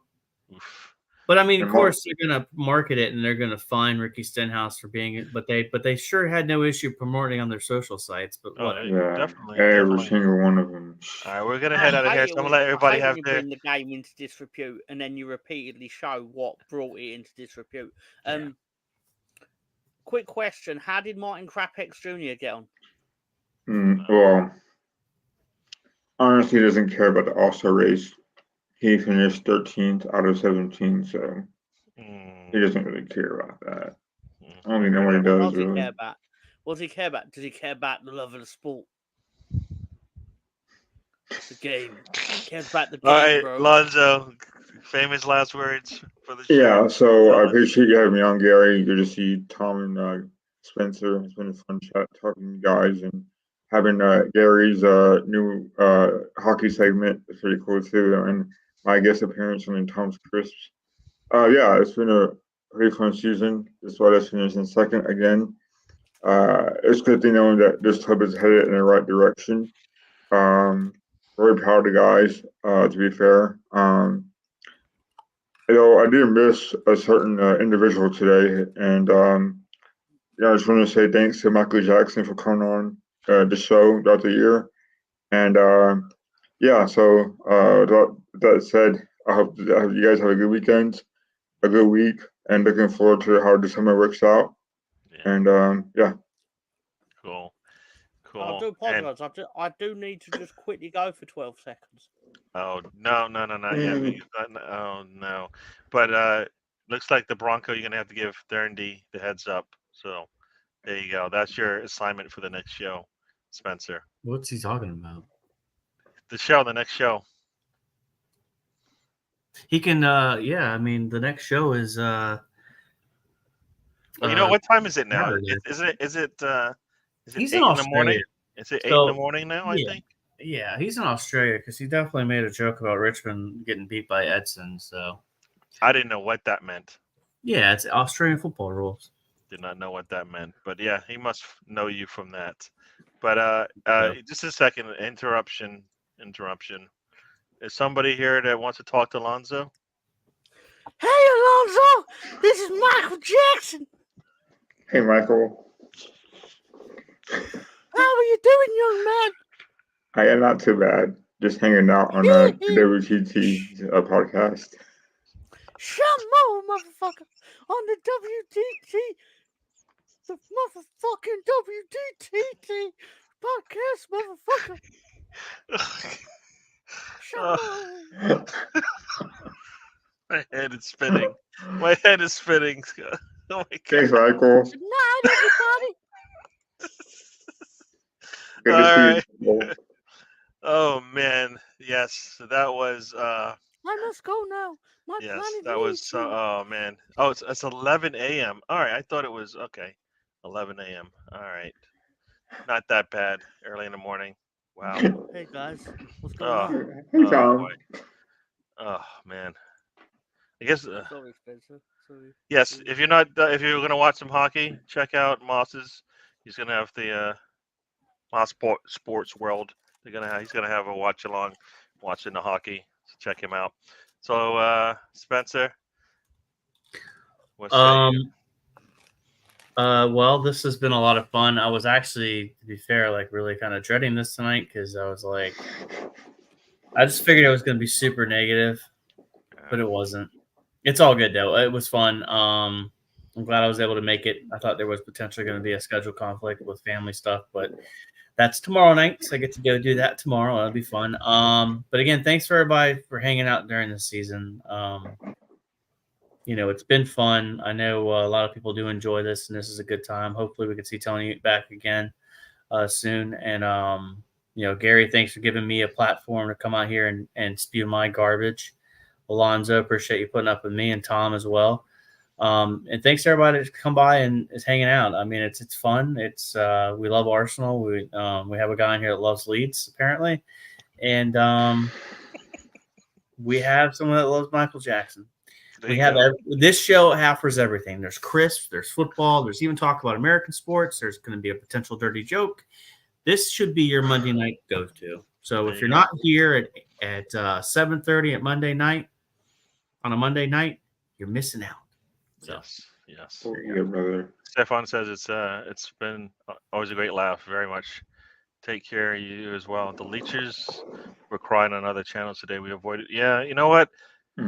Oof. But I mean, of course, they're going to market it and they're going to fine Ricky Stenhouse for being it. But they sure had no issue promoting on their social sites. But what? Definitely. Every single one of them. All right, we're gonna head out of here. So I'm gonna let everybody have you their. bring the game into disrepute, and then you repeatedly show what brought it into disrepute. Quick question: how did Martin Krapex Jr. get on? Well, honestly, he doesn't care about the All-Star race. he finished 13th out of 17, so he Mm, doesn't really care about that. mm. I don't even know what he What does, does he really. care about? What does he care about? Does he care about the love of the sport? The game. Cares about the All game, right, bro. Lonzo, famous last words for the show. Yeah, so I Tell us. appreciate you having me on, Gary. Good to see Tom and Spencer. It's been a fun chat talking to you guys, and having Gary's new hockey segment is pretty cool too, and my guest appearance on Tom's Crisps. Yeah, it's been a pretty fun season. This why us finished in second again. It's good to know that this club is headed in the right direction. Um, Very proud of the guys. To be fair, I did miss a certain individual today, and yeah, I just want to say thanks to Michael Jackson for coming on the show throughout the year, and yeah. So that said, I hope you guys have a good weekend, a good week, and looking forward to how December works out. Yeah, And yeah, cool, I cool. do And apologise. I do need to just quickly go for 12 seconds. oh no, not yet. Oh no, but looks like the Bronco. You're gonna have to give Thurndy the heads up. So there you go. That's your assignment for the next show, Spencer. What's he talking about? The next show. He can. Yeah. I mean, the next show is. Well, you know what time is it now? Saturday. Is it He's in 8 in the Australia. morning? Is it 8 in the So morning now? I yeah, think. yeah, he's in Australia because he definitely made a joke about Richmond getting beat by Edson. So I didn't know what that meant. yeah, it's Australian football rules. Did not know what that meant. But yeah, he must know you from that. But Yeah. just a second. Interruption. Is somebody here that wants to talk to Lonzo? Hey, Alonzo! This is Michael Jackson. hey Michael, How are you doing, young man? I am not too bad. Just hanging out on a DWTT podcast. Shut more, motherfucker! On the WTT, the motherfucking WTT podcast, motherfucker. Shut more. My head is spinning. My head is spinning. Oh my Thanks, god! Michael. Good night, everybody. Good All to see right. you. Michael. Oh man, yes, that was. I must go now. My Yes, planet that was needs so. me. Oh man. Oh, it's 11 a.m. All right, I thought it was okay. 11 a.m. All right, not that bad. Early in the morning. Wow. Hey guys, what's going Oh, on? Hey, oh Tom. boy. Oh man. I guess Sorry, Spencer. Sorry. yes. If you're gonna watch some hockey, check out Moss's. He's gonna have the Moss Sports World. He's gonna have a watch along, watching the hockey. So check him out. So Spencer, what's Um. Well, this has been a lot of fun. I was actually, to be fair, like really kind of dreading this tonight because I was like, I just figured it was going to be super negative, but it wasn't. It's all good though. It was fun. I'm glad I was able to make it. I thought there was potentially going to be a schedule conflict with family stuff, but that's tomorrow night, so I get to go do that tomorrow. That'll be fun. But again, thanks for everybody for hanging out during the season. It's been fun. I know a lot of people do enjoy this, and this is a good time. Hopefully, we can see Tony back again soon. And Gary, thanks for giving me a platform to come out here and spew my garbage. Alonzo, appreciate you putting up with me, and Tom as well. And thanks to everybody that's come by and is hanging out. I mean, it's fun. It's we love Arsenal. We have a guy in here that loves Leeds apparently, and we have someone that loves Michael Jackson. We have this show offers everything. There's crisps, there's football, there's even talk about American sports. There's going to be a potential dirty joke. This should be your Monday night go-to. So if you're not here at 7:30 at Monday night on a Monday night, you're missing out. So. Yes. Yeah, brother. Stefan says it's been always a great laugh. Very much. Take care of you as well. The leechers were crying on other channels today. We avoided. Yeah, you know what?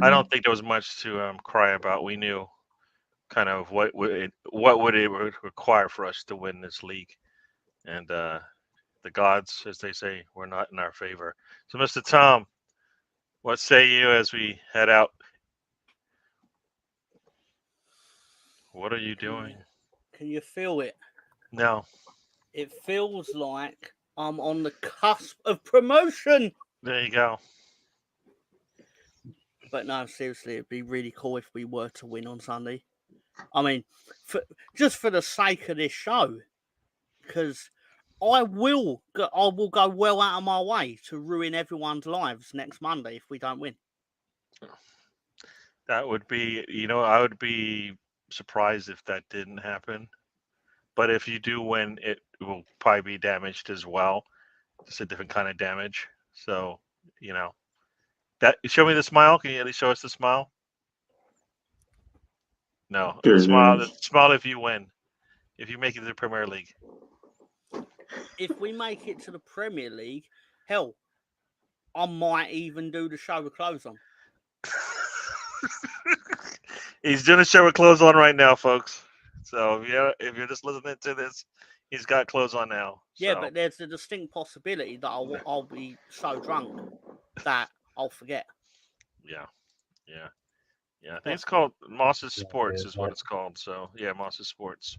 I don't think there was much to cry about. We knew kind of what would it require for us to win this league, and the gods, as they say, were not in our favor. So, Mr. Tom, What say you as we head out? What are you doing? Can you feel it? No. It feels like I'm on the cusp of promotion. There you go. But no, seriously, it'd be really cool if we were to win on Sunday. I mean, just for the sake of this show, because I will go well out of my way to ruin everyone's lives next Monday if we don't win. That would be, I would be surprised if that didn't happen. But if you do win, it will probably be damaged as well. Just a different kind of damage. So, that show me the smile. Can you at least show us the smile? No, There it smile. is. Smile if you win. If you make it to the Premier League. If we make it to the Premier League, hell, I might even do the show with clothes on. He's doing a show with clothes on right now, folks. So if you're just listening to this, he's got clothes on now. Yeah, so. but there's a distinct possibility that I'll be so drunk that I'll forget. Yeah. I think it's called Moss's Sports is what yeah. it's called. So yeah, Moss's Sports.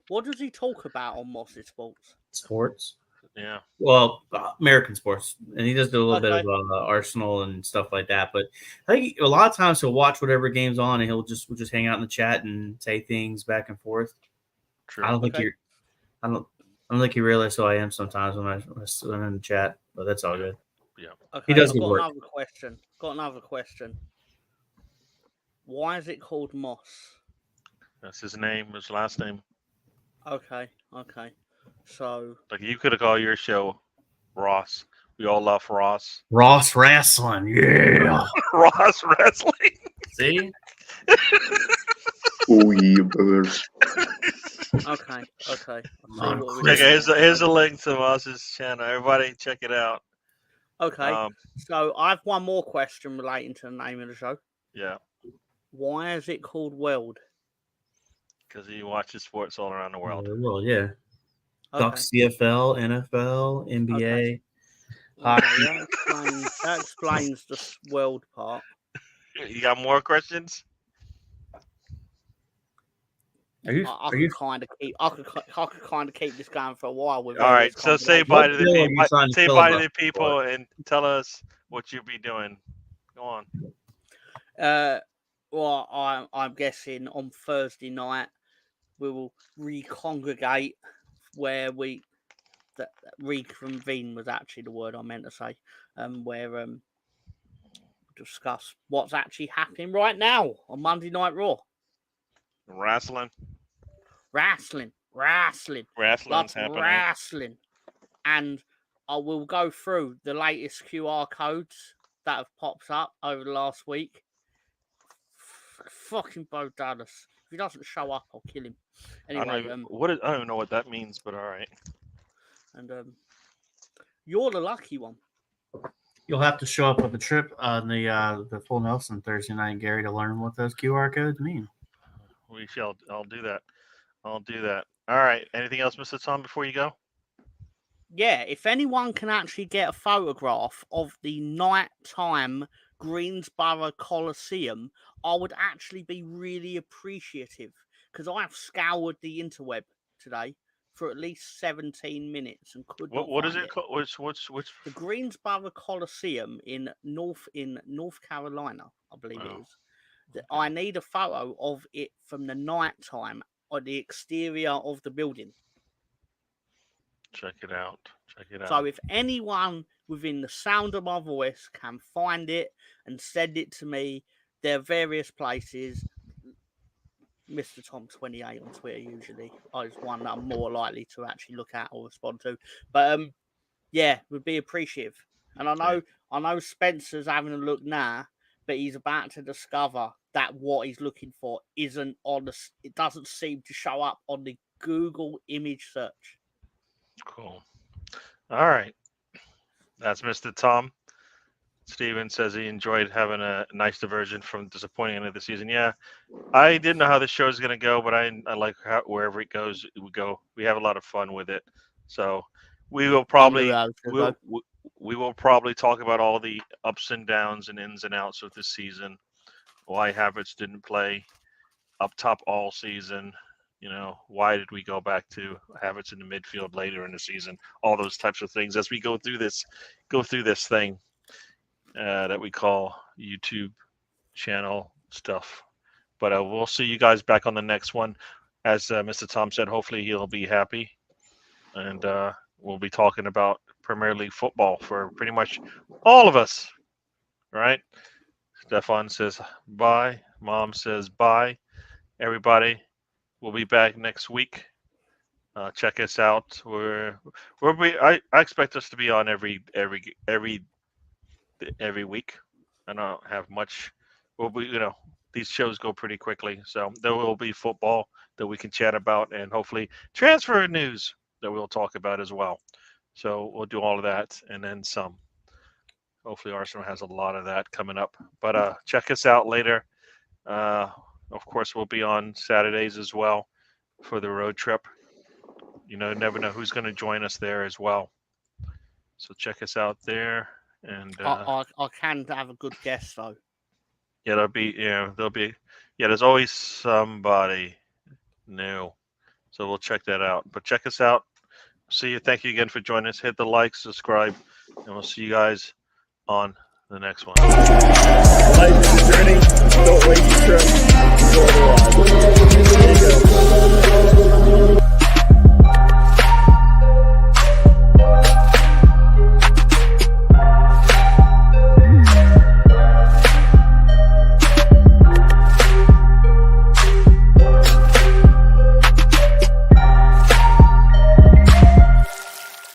What does he talk about on Moss's Sports? Sports. Yeah. Well, American sports, and he does do a little bit Okay. of Arsenal and stuff like that. But I think a lot of times he'll watch whatever game's on, and we'll just hang out in the chat and say things back and forth. True. I don't think I don't think he realizes who I am sometimes when I'm in the chat, but that's all good. Yeah. Okay, He does I've good got work. another question. Why is it called Moss? That's his name, his last name. Okay. So Like you could have called your show Ross. We all love Ross. Ross Wrestling, yeah. Ross Wrestling. See? Oh yeah, brothers. okay. Okay, Here's a link to Ross's channel. Everybody check it out. Okay. So I have one more question relating to the name of the show. Yeah. Why is it called World? Because he watches sports all around the world. Well, yeah. Okay. Talk CFL, NFL, NBA. Okay, that explains the world part. You got more questions? I could kind of keep this going for a while. With All right. So say bye to the people. Say bye to the people and tell us what you'll be doing. Go on. Well, I'm guessing on Thursday night we will recongregate where reconvene was actually the word I meant to say. Where discuss what's actually happening right now on Monday Night Raw. Wrestling. Lots happening. wrestling. And I will go through the latest QR codes that have popped up over the last week. Fucking Bo Dallas. If he doesn't show up, I'll kill him. Anyway, I don't even know what that means, but all right. And you're the lucky one. You'll have to show up with the trip on the Full Nelson Thursday night, Gary, to learn what those QR codes mean. I'll do that. All right. Anything else, Mr. Tom, before you go? Yeah, if anyone can actually get a photograph of the nighttime Greensboro Coliseum, I would actually be really appreciative because I have scoured the interweb today for at least 17 minutes and could not What is find it called? Which? The Greensboro Coliseum in North Carolina, I believe it is. Okay. I need a photo of it from the nighttime on the exterior of the building. Check it out. So if anyone within the sound of my voice can find it and send it to me, there are various places. Mr. Tom 28 on Twitter usually is one that I'm more likely to actually look at or respond to. But yeah, would be appreciative. And I know Spencer's having a look now, but he's about to discover that what he's looking for isn't on the. It doesn't seem to show up on the Google image search. Cool. All right. That's Mr. Tom. Steven says he enjoyed having a nice diversion from the disappointing end of the season. Yeah, I didn't know how the show is going to go, but I like wherever it goes, we go. We have a lot of fun with it. So we will probably we will probably talk about all the ups and downs and ins and outs of this season. Why Havertz didn't play up top all season. Why did we go back to Havertz in the midfield later in the season? All those types of things as we go through this thing that we call YouTube channel stuff. But we'll see you guys back on the next one. As Mr. Tom said, hopefully he'll be happy. And we'll be talking about Premier League football for pretty much all of us. Right? Stefan says bye. Mom says bye. Everybody, we'll be back next week. Check us out. I expect us to be on every week. I don't have much. These shows go pretty quickly, so there will be football that we can chat about, and hopefully transfer news that we'll talk about as well. So we'll do all of that and then some. Hopefully Arsenal has a lot of that coming up. But check us out later. Of course, we'll be on Saturdays as well for the road trip. Never know who's going to join us there as well. So check us out there. And I can have a good guest though. Yeah, there's always somebody new. So we'll check that out. But check us out. See you. Thank you again for joining us. Hit the like, subscribe, and we'll see you guys on the next one. Life is a journey. Don't waste your trip. Enjoy the ride. There you go.